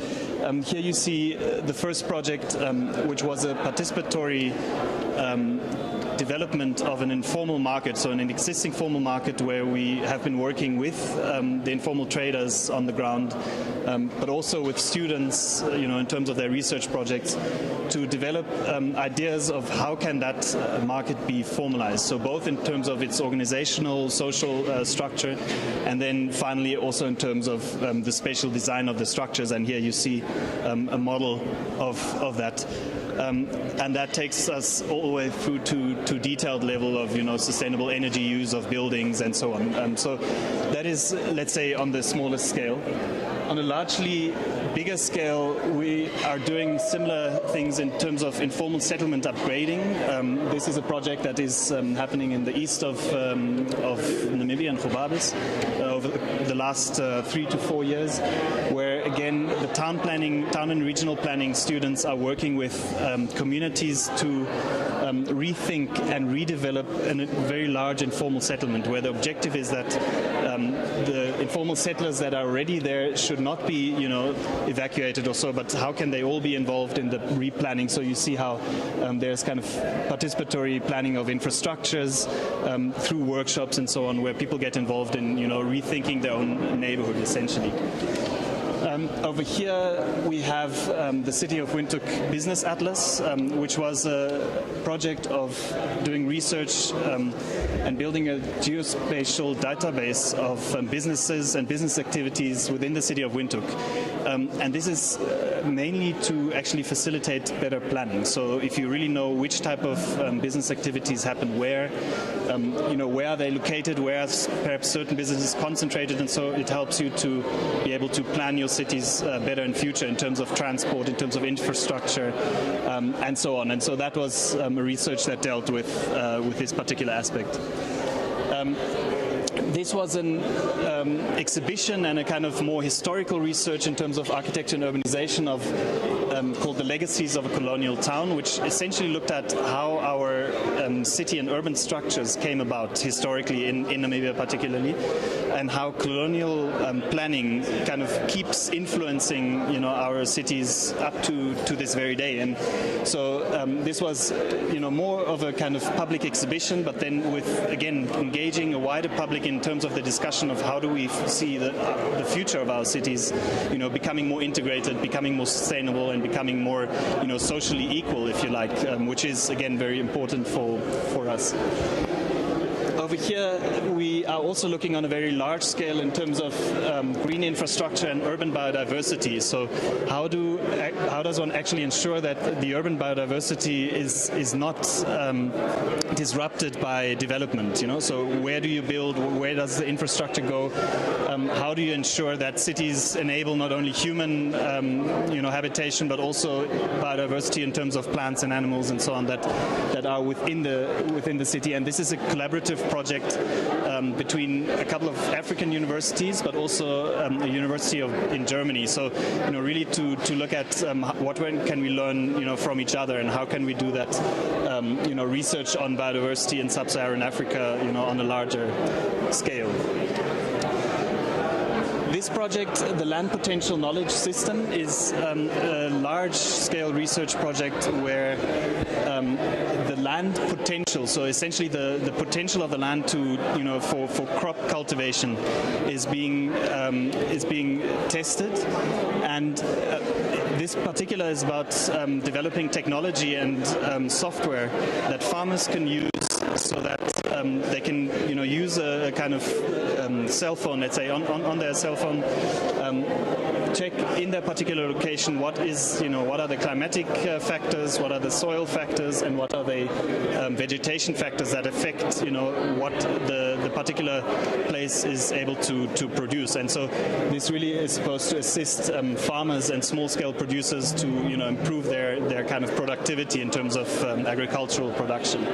here you see the first project, which was a participatory development of an informal market, so an existing formal market where we have been working with the informal traders on the ground, but also with students, in terms of their research projects, to develop ideas of how can that market be formalized. So both in terms of its organizational, social structure, and then finally also in terms of the spatial design of the structures. And here you see a model of that. And that takes us all the way through to detailed level of sustainable energy use of buildings and so on. So that is, let's say, on the smallest scale. On a largely bigger scale, we are doing similar things in terms of informal settlement upgrading. This is a project that is happening in the east of Namibia and Gobabis over the last 3 to 4 years, where again the town and regional planning students are working with communities to rethink and redevelop a very large informal settlement, where the objective is that the informal settlers that are already there should not be, evacuated or so, but how can they all be involved in the replanning? So you see how there's kind of participatory planning of infrastructures through workshops and so on, where people get involved in, rethinking their own neighborhood, essentially. Over here we have the City of Windhoek Business Atlas, which was a project of doing research and building a geospatial database of businesses and business activities within the City of Windhoek. And this is mainly to actually facilitate better planning. So if you really know which type of business activities happen where, where are they located, where are perhaps certain businesses concentrated, and so it helps you to be able to plan your cities better in future in terms of transport, in terms of infrastructure, and so on. And so that was a research that dealt with this particular aspect. This was an exhibition and a kind of more historical research in terms of architecture and urbanization of called The Legacies of a Colonial Town, which essentially looked at how our city and urban structures came about historically in Namibia particularly, and how colonial planning kind of keeps influencing our cities up to this very day. And so this was more of a kind of public exhibition, but then with again engaging a wider public in terms of the discussion of how do we see the future of our cities, becoming more integrated, becoming more sustainable, and becoming more, socially equal, if you like, which is again very important for us. Over here, we are also looking on a very large scale in terms of green infrastructure and urban biodiversity. So how does one actually ensure that the urban biodiversity is not disrupted by development? So where do you build? Where does the infrastructure go? How do you ensure that cities enable not only human habitation, but also biodiversity in terms of plants and animals and so on that are within the city? And this is a collaborative project between a couple of African universities, but also a university in Germany. So, really to look at what can we learn, from each other, and how can we do that, research on biodiversity in sub-Saharan Africa, on a larger scale. this project, the Land Potential Knowledge System, is a large-scale research project where the land potential, so essentially the potential of the land to, for crop cultivation, is being tested, and this particular is about developing technology and software that farmers can use so that they can, use a kind of cell phone, let's say, on their cell phone, check in their particular location what are the climatic factors, what are the soil factors, and what are the vegetation factors that affect, what the particular place is able to produce. And so this really is supposed to assist farmers and small-scale producers to, improve their kind of productivity in terms of agricultural production.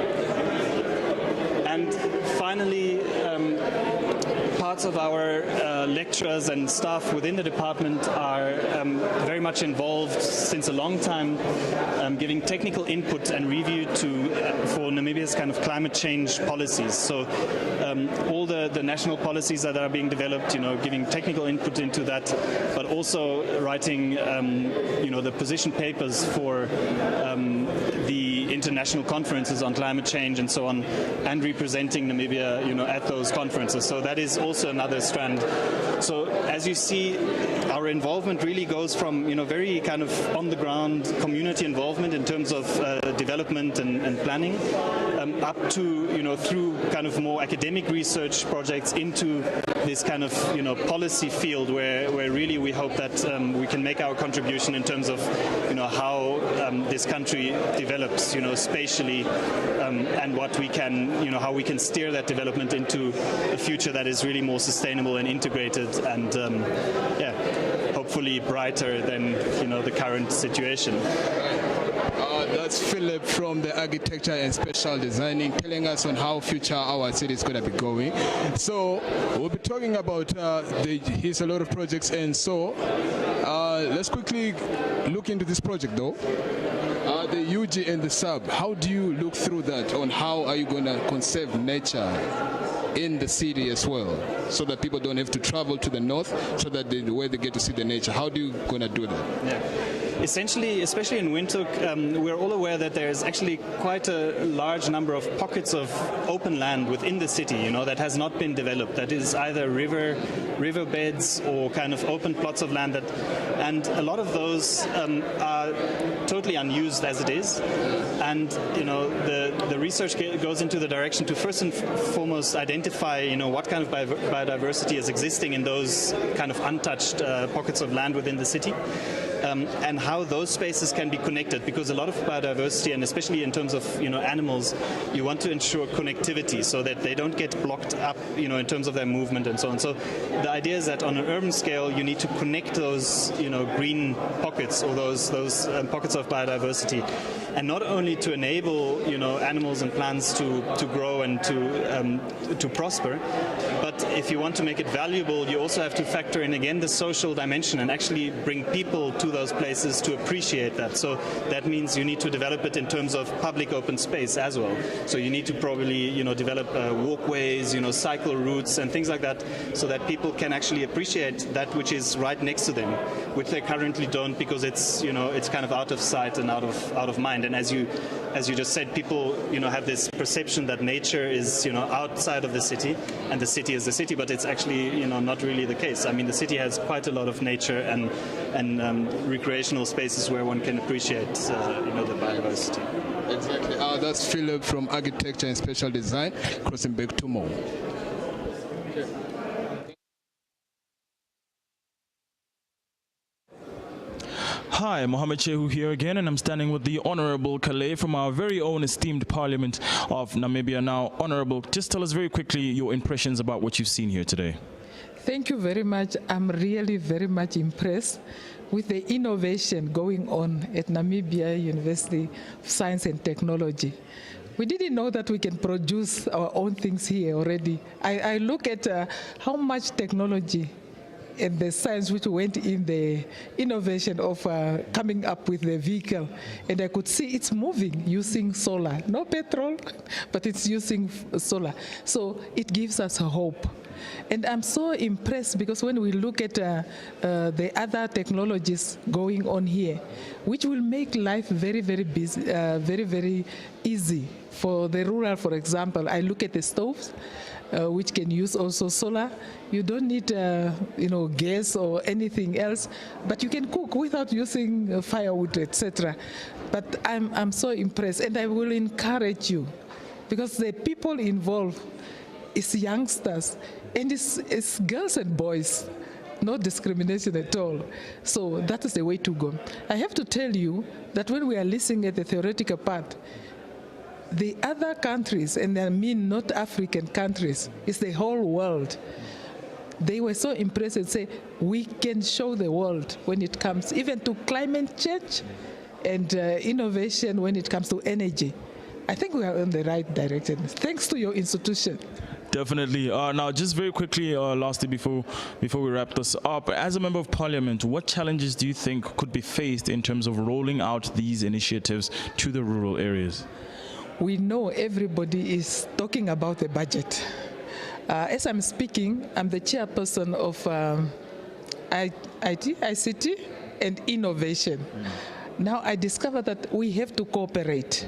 And finally, parts of our lecturers and staff within the department are very much involved since a long time, giving technical input and review for Namibia's kind of climate change policies. So all the national policies that are being developed, giving technical input into that, but also writing, the position papers for the international conferences on climate change and so on, and representing Namibia, at those conferences. So that is also another strand. So as you see, our involvement really goes from, very kind of on-the-ground community involvement in terms of development and planning, up to, through kind of more academic research projects into this kind of, policy field where really we hope that we can make our contribution in terms of, how this country develops, spatially, and what we can, how we can steer that development into a future that is really more sustainable and integrated and, hopefully brighter than, the current situation. That's Philip from the Architecture and Spatial Designing, telling us on how future our city is going to be going. So we'll be talking about his a lot of projects, and so let's quickly look into this project though. The UG and the sub, how do you look through that on how are you going to conserve nature in the city as well, so that people don't have to travel to the north, so that where they get to see the nature? How do you going to do that? Yeah. Essentially, especially in Windhoek, we're all aware that there's actually quite a large number of pockets of open land within the city, that has not been developed. That is either riverbeds or kind of open plots of land and a lot of those are totally unused as it is. And the research goes into the direction to first and foremost identify, what kind of biodiversity is existing in those kind of untouched pockets of land within the city. And how those spaces can be connected, because a lot of biodiversity, and especially in terms of animals, you want to ensure connectivity so that they don't get blocked up, in terms of their movement and so on. So the idea is that on an urban scale, you need to connect those, green pockets or those pockets of biodiversity, and not only to enable animals and plants to grow and to prosper, but if you want to make it valuable, you also have to factor in again the social dimension and actually bring people to those places to appreciate that. So that means you need to develop it in terms of public open space as well. So you need to probably develop walkways, cycle routes and things like that, so that people can actually appreciate that which is right next to them, which they currently don't, because it's it's kind of out of sight and out of mind. And as you just said, people have this perception that nature is outside of the city and the city is the city, but it's actually not really the case. I mean, the city has quite a lot of nature and recreational spaces where one can appreciate the biodiversity. Exactly. That's Philip from Architecture and Spatial Design, crossing back to Mo. Hi, Mohamed Shehu here again, and I'm standing with the Honorable Calais from our very own esteemed Parliament of Namibia. Now, Honorable, just tell us very quickly your impressions about what you've seen here today. Thank you very much. I'm really very much impressed with the innovation going on at Namibia University of Science and Technology. We didn't know that we can produce our own things here already. I look at how much technology and the science which went in the innovation of coming up with the vehicle. And I could see it's moving using solar. No petrol, but it's using solar. So it gives us a hope And I'm so impressed because when we look at the other technologies going on here, which will make life very, very busy, very, very easy for the rural, for example. I look at the stoves, which can use also solar. You don't need, gas or anything else, but you can cook without using firewood, etc. But I'm so impressed, and I will encourage you, because the people involved is youngsters, and it's girls and boys, no discrimination at all. So that is the way to go. I have to tell you that when we are listening at the theoretical part, the other countries, and I mean not African countries, it's the whole world. They were so impressed and say, we can show the world when it comes even to climate change and innovation when it comes to energy. I think we are in the right direction, thanks to your institution. Definitely. Now, just very quickly, lastly, before we wrap this up, as a member of Parliament, what challenges do you think could be faced in terms of rolling out these initiatives to the rural areas? We know everybody is talking about the budget. As I'm speaking, I'm the chairperson of IT, ICT, and innovation. Now I discovered that we have to cooperate.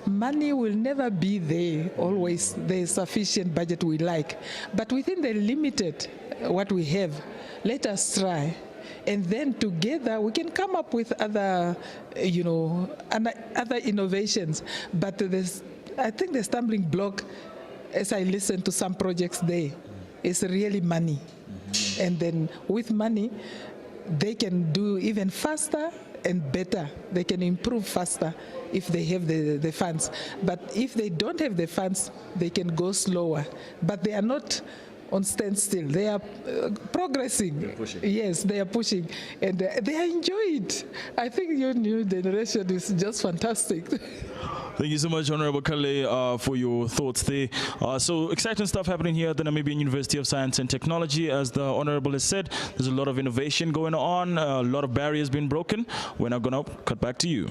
Money will never be there, always the sufficient budget we like. But within the limited, what we have, let us try. And then together we can come up with other, other innovations. But I think the stumbling block, as I listen to some projects there, is really money. And then with money, they can do even faster and better. They can improve faster if they have the funds. But if they don't have the funds, they can go slower. But they are not on standstill. They are progressing. Yes, they are pushing. And they enjoy it. I think your new generation is just fantastic. Thank you so much, Honorable Kale, for your thoughts there. So exciting stuff happening here at the Namibian University of Science and Technology. As the Honorable has said, there's a lot of innovation going on, a lot of barriers being broken. We're now going to cut back to you.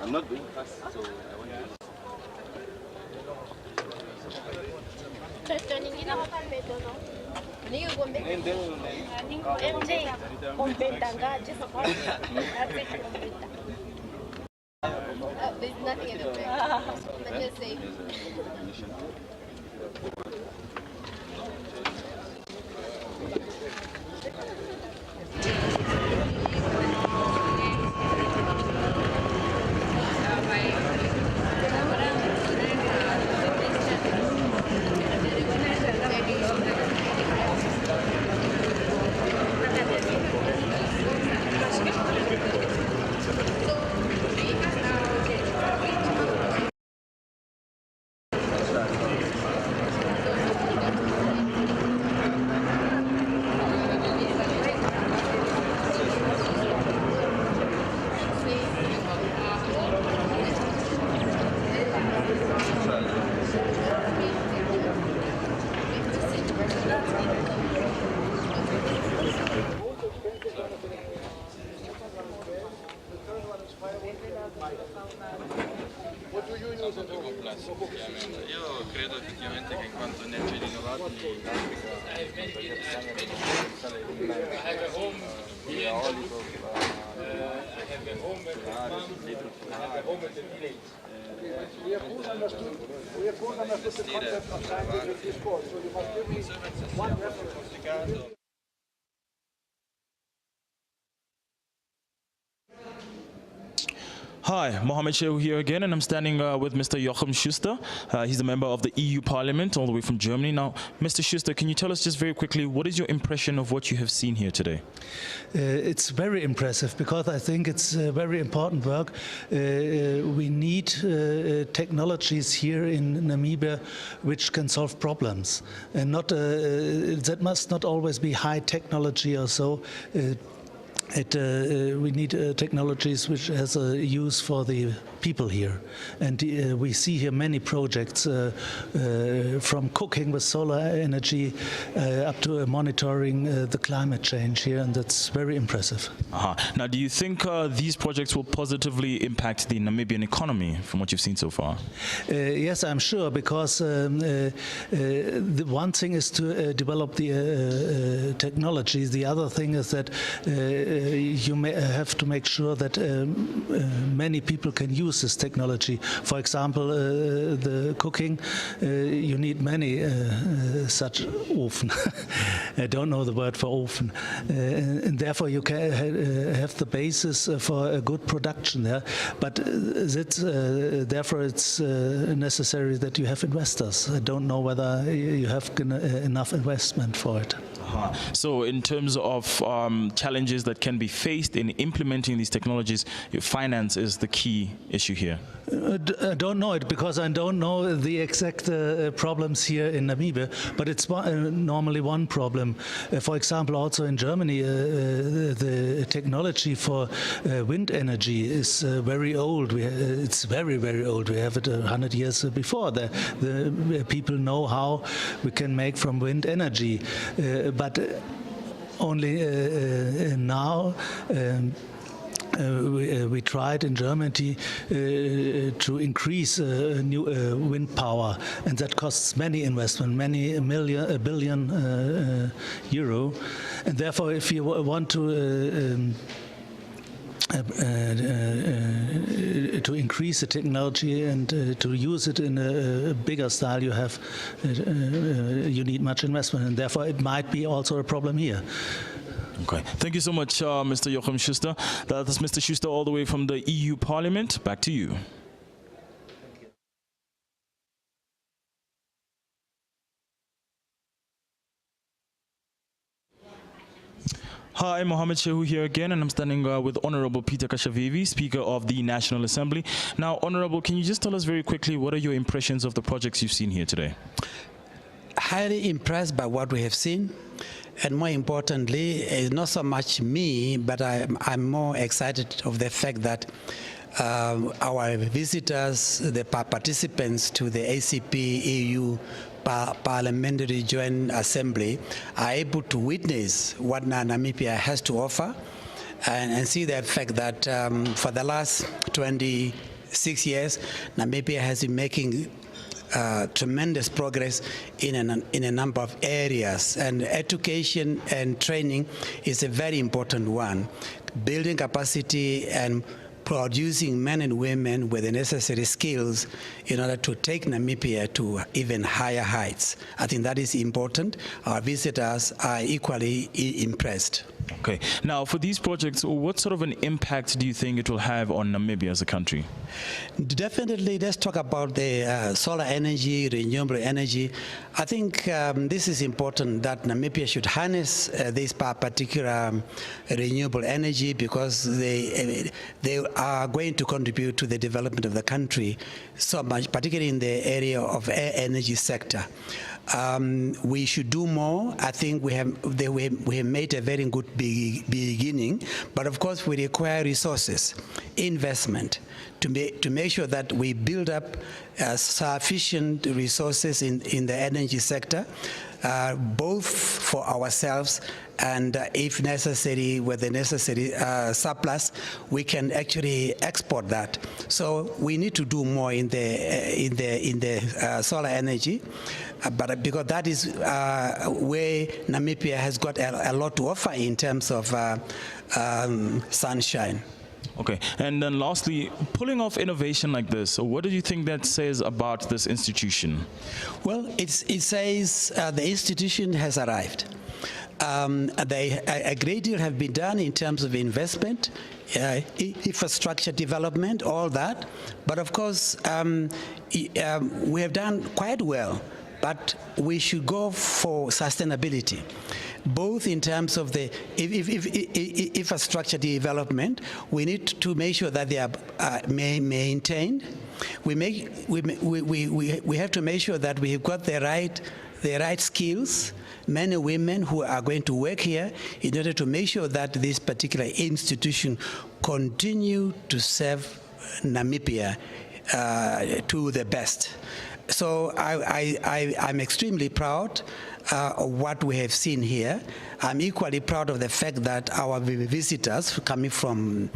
I'm not doing fast, so I want to. There's nothing in the back. I'm just saying. Io credo effettivamente che in quanto energie rinnovabili eolico, Hi, Mohammed Shehu here again, and I'm standing with Mr. Joachim Schuster. He's a member of the EU Parliament, all the way from Germany. Now, Mr. Schuster, can you tell us just very quickly, what is your impression of what you have seen here today? It's very impressive because I think it's very important work. We need technologies here in Namibia which can solve problems, and not that must not always be high technology or so. We need technologies which has a use for the people here, and we see here many projects from cooking with solar energy up to monitoring the climate change here, and that's very impressive. Now, do you think these projects will positively impact the Namibian economy from what you've seen so far? Yes, I'm sure, because the one thing is to develop the technologies. The other thing is that you may have to make sure that many people can use this technology. For example, the cooking, you need many such oven. I don't know the word for oven. And therefore you can have the basis for a good production there. But therefore it's necessary that you have investors. I don't know whether you have enough investment for it. So in terms of challenges that can be faced in implementing these technologies, finance is the key issue here. I don't know it because I don't know the exact problems here in Namibia, but it's normally one problem. For example, also in Germany, the technology for wind energy is very old. It's very, very old. We have it 100 years before. The people know how we can make from wind energy, but only now. We tried in Germany to increase new wind power, and that costs many investment, a billion euro. And therefore, if you want to increase the technology and to use it in a bigger style, you need much investment, and therefore it might be also a problem here. Okay. Thank you so much, Mr. Joachim Schuster. That is Mr. Schuster all the way from the EU Parliament. Back to you. Hi, Mohammed Shehu here again, and I'm standing with Honorable Peter Kashavivi, Speaker of the National Assembly. Now, Honorable, can you just tell us very quickly what are your impressions of the projects you've seen here today? Highly impressed by what we have seen. And more importantly, it's not so much me, but I'm more excited of the fact that our visitors, the participants to the ACP EU Parliamentary Joint Assembly, are able to witness what Namibia has to offer and see the fact that for the last 26 years, Namibia has been making tremendous progress in a number of areas, and education and training is a very important one. Building capacity and producing men and women with the necessary skills in order to take Namibia to even higher heights. I think that is important. Our visitors are equally impressed. Okay. Now, for these projects, what sort of an impact do you think it will have on Namibia as a country? Definitely, let's talk about the solar energy, renewable energy. I think this is important that Namibia should harness this particular renewable energy, because they are going to contribute to the development of the country so much, particularly in the area of energy sector. We should do more. I think we have made a very good beginning, but of course we require resources, investment, to make sure that we build up sufficient resources in the energy sector, both for ourselves and if necessary, with the necessary surplus, we can actually export that. So we need to do more in the solar energy, but because that is where Namibia has got a lot to offer in terms of sunshine. Okay, and then lastly, pulling off innovation like this, what do you think that says about this institution? Well, it says the institution has arrived. A great deal have been done in terms of investment, infrastructure development, all that. But of course, we have done quite well, but we should go for sustainability, both in terms of the infrastructure development. We need to make sure that they are maintained. We have to make sure that we have got the right skills, men and women who are going to work here, in order to make sure that this particular institution continue to serve Namibia to the best. So I'm extremely proud of what we have seen here. I'm equally proud of the fact that our visitors coming from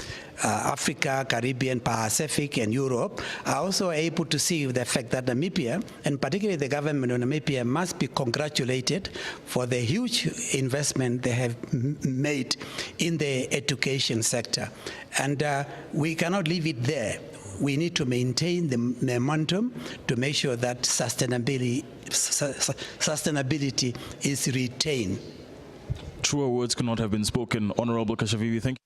Africa, Caribbean, Pacific, and Europe are also able to see the fact that Namibia, and particularly the government of Namibia, must be congratulated for the huge investment they have made in the education sector. And we cannot leave it there. We need to maintain the momentum to make sure that sustainability is retained. Truer words could not have been spoken. Honorable Kashavivi, thank you.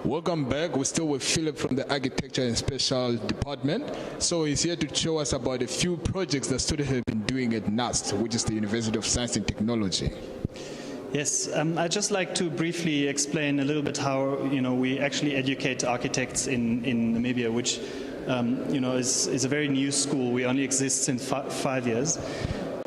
Welcome back. We're still with Philip from the Architecture and Special Department. So he's here to show us about a few projects that students have been doing at NUST, which is the University of Science and Technology. Yes, I'd just like to briefly explain a little bit how we actually educate architects in Namibia, which is a very new school. We only exist since 5 years.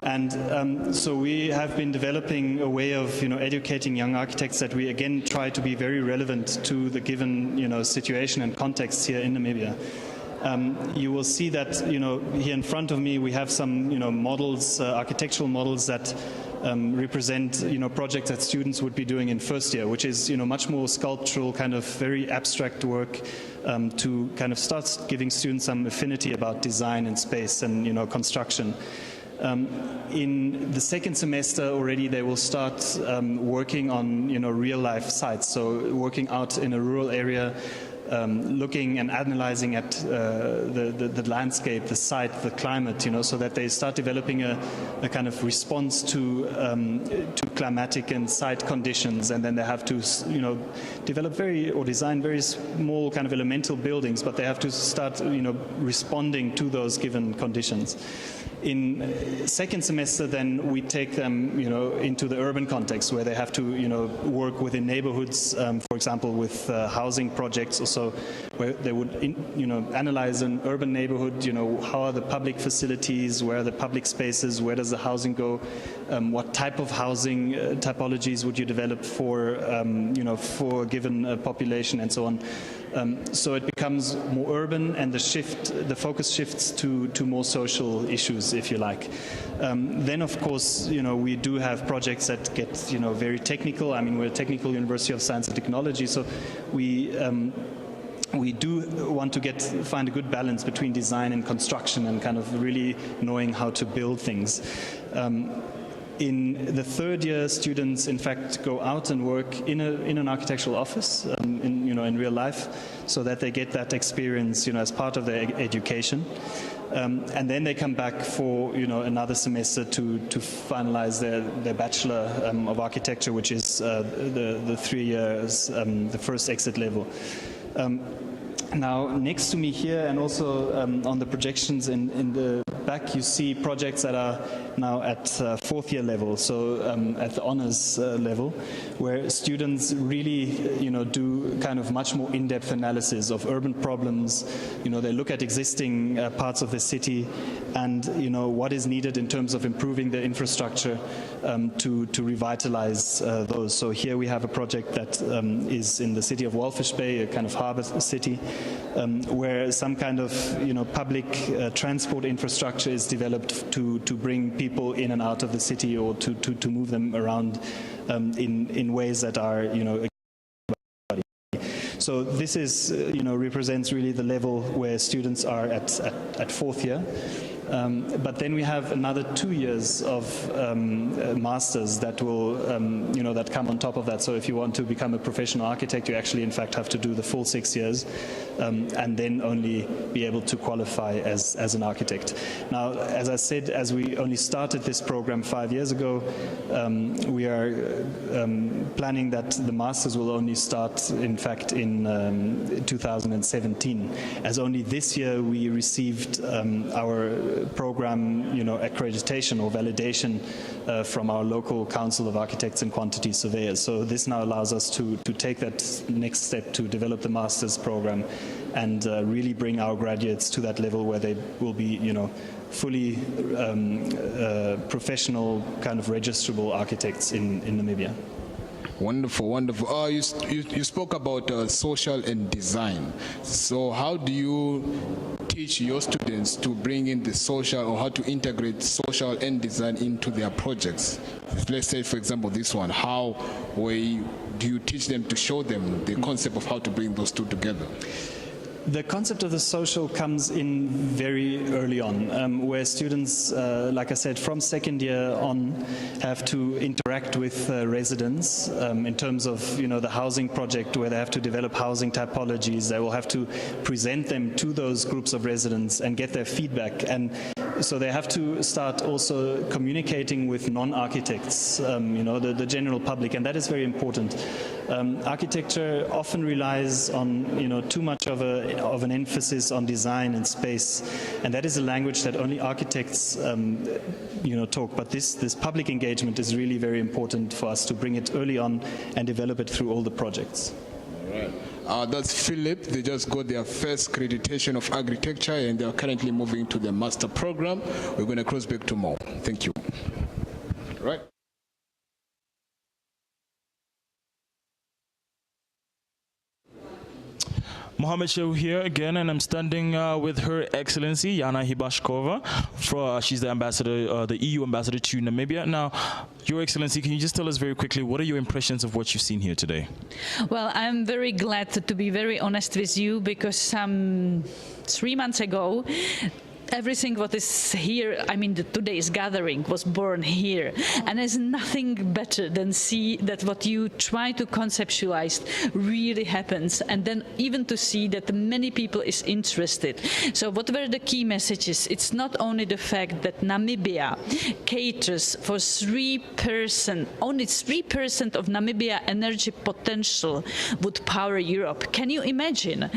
And so we have been developing a way of educating young architects that we again try to be very relevant to the given situation and context here in Namibia. You will see that here in front of me we have some models, architectural models that represent projects that students would be doing in first year, which is much more sculptural, kind of very abstract work to kind of start giving students some affinity about design and space and construction. In the second semester already they will start working on real life sites, so working out in a rural area, looking and analyzing at the landscape, the site, the climate, so that they start developing a kind of response to climatic and site conditions, and then they have to develop design very small kind of elemental buildings, but they have to start responding to those given conditions. In second semester, then we take them, into the urban context where they have to, work within neighborhoods, for example, with housing projects, also where they would, analyze an urban neighborhood. How are the public facilities? Where are the public spaces? Where does the housing go? What type of housing typologies would you develop for, for a given population, and so on. So it becomes more urban, and the focus shifts to more social issues, if you like. Then, of course, we do have projects that get, very technical. I mean, we're a technical University of Science and Technology, so we do want to find a good balance between design and construction, and kind of really knowing how to build things. In the third year, students in fact go out and work in an architectural office, in real life, so that they get that experience, as part of their education. And then they come back for another semester to finalize their Bachelor of Architecture, which is the 3 years, the first exit level. Now, next to me here, and also on the projections in the back, you see projects that are now at fourth year level, so at the honors level, where students really, do kind of much more in-depth analysis of urban problems. They look at existing parts of the city and, what is needed in terms of improving the infrastructure to revitalize those. So here we have a project that is in the city of Walfish Bay, a kind of harbor city, where some kind of public transport infrastructure is developed to bring people in and out of the city, or to move them around in ways that are so this is represents really the level where students are at fourth year. But then we have another 2 years of masters that will, that come on top of that. So if you want to become a professional architect, you actually, in fact, have to do the full 6 years, and then only be able to qualify as an architect. Now, as I said, as we only started this program 5 years ago, we are planning that the masters will only start, in fact, in 2017, as only this year we received our program, accreditation or validation from our local Council of Architects and Quantity Surveyors. So this now allows us to take that next step to develop the master's program and really bring our graduates to that level where they will be, fully professional, kind of registrable architects in Namibia. Wonderful, wonderful. You spoke about social and design. So how do you teach your students to bring in the social, or how to integrate social and design into their projects? Let's say, for example, this one. How do you teach them to show them the concept of how to bring those two together? The concept of the social comes in very early on, where students, like I said, from second year on, have to interact with residents in terms of, the housing project, where they have to develop housing typologies. They will have to present them to those groups of residents and get their feedback. And so they have to start also communicating with non-architects, the general public, and that is very important. Architecture often relies on, too much of an emphasis on design and space, and that is a language that only architects, talk. But this public engagement is really very important for us to bring it early on and develop it through all the projects. All right. That's Philip. They just got their first accreditation of architecture, and they are currently moving to the master program. We're going to cross back to Mo. Thank you. All right. Mohammed Shehu here again, and I'm standing with Her Excellency Yana Hibashkova. She's the ambassador, the EU ambassador to Namibia. Now, Your Excellency, can you just tell us very quickly, what are your impressions of what you've seen here today? Well, I'm very glad to be very honest with you, because 3 months ago, everything what is here, today's gathering was born here. And there's nothing better than see that what you try to conceptualize really happens. And then even to see that many people is interested. So what were the key messages? It's not only the fact that Namibia caters for 3%, only 3% of Namibia energy potential would power Europe. Can you imagine?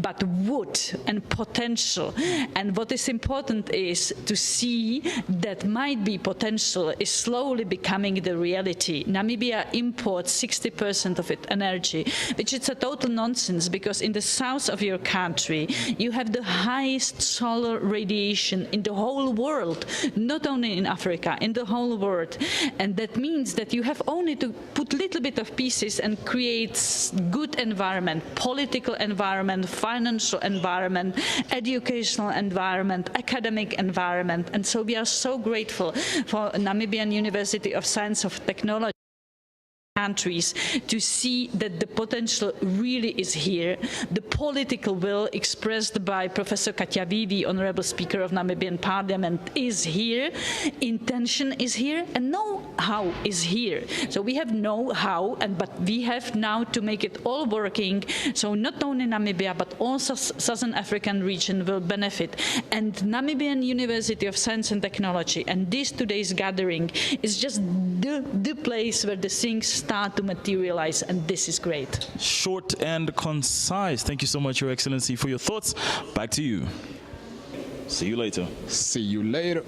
But would and potential. And what is important is to see that might be potential is slowly becoming the reality. Namibia imports 60% of its energy, which is a total nonsense, because in the south of your country you have the highest solar radiation in the whole world, not only in Africa, in the whole world. And that means that you have only to put a little bit of pieces and create good environment, political environment, financial environment, educational environment, academic environment. And so we are so grateful for Namibian University of Science and Technology countries to see that the potential really is here. The political will expressed by Professor Katjavivi, Honorable Speaker of Namibian Parliament, is here, intention is here, and know-how is here. So we have know-how, but we have now to make it all working, so not only Namibia, but also Southern African region will benefit. And Namibian University of Science and Technology and this today's gathering is just the place where the things start to materialize, and this is great. Short and concise. Thank you so much, Your Excellency, for your thoughts. Back to you. See you later. See you later.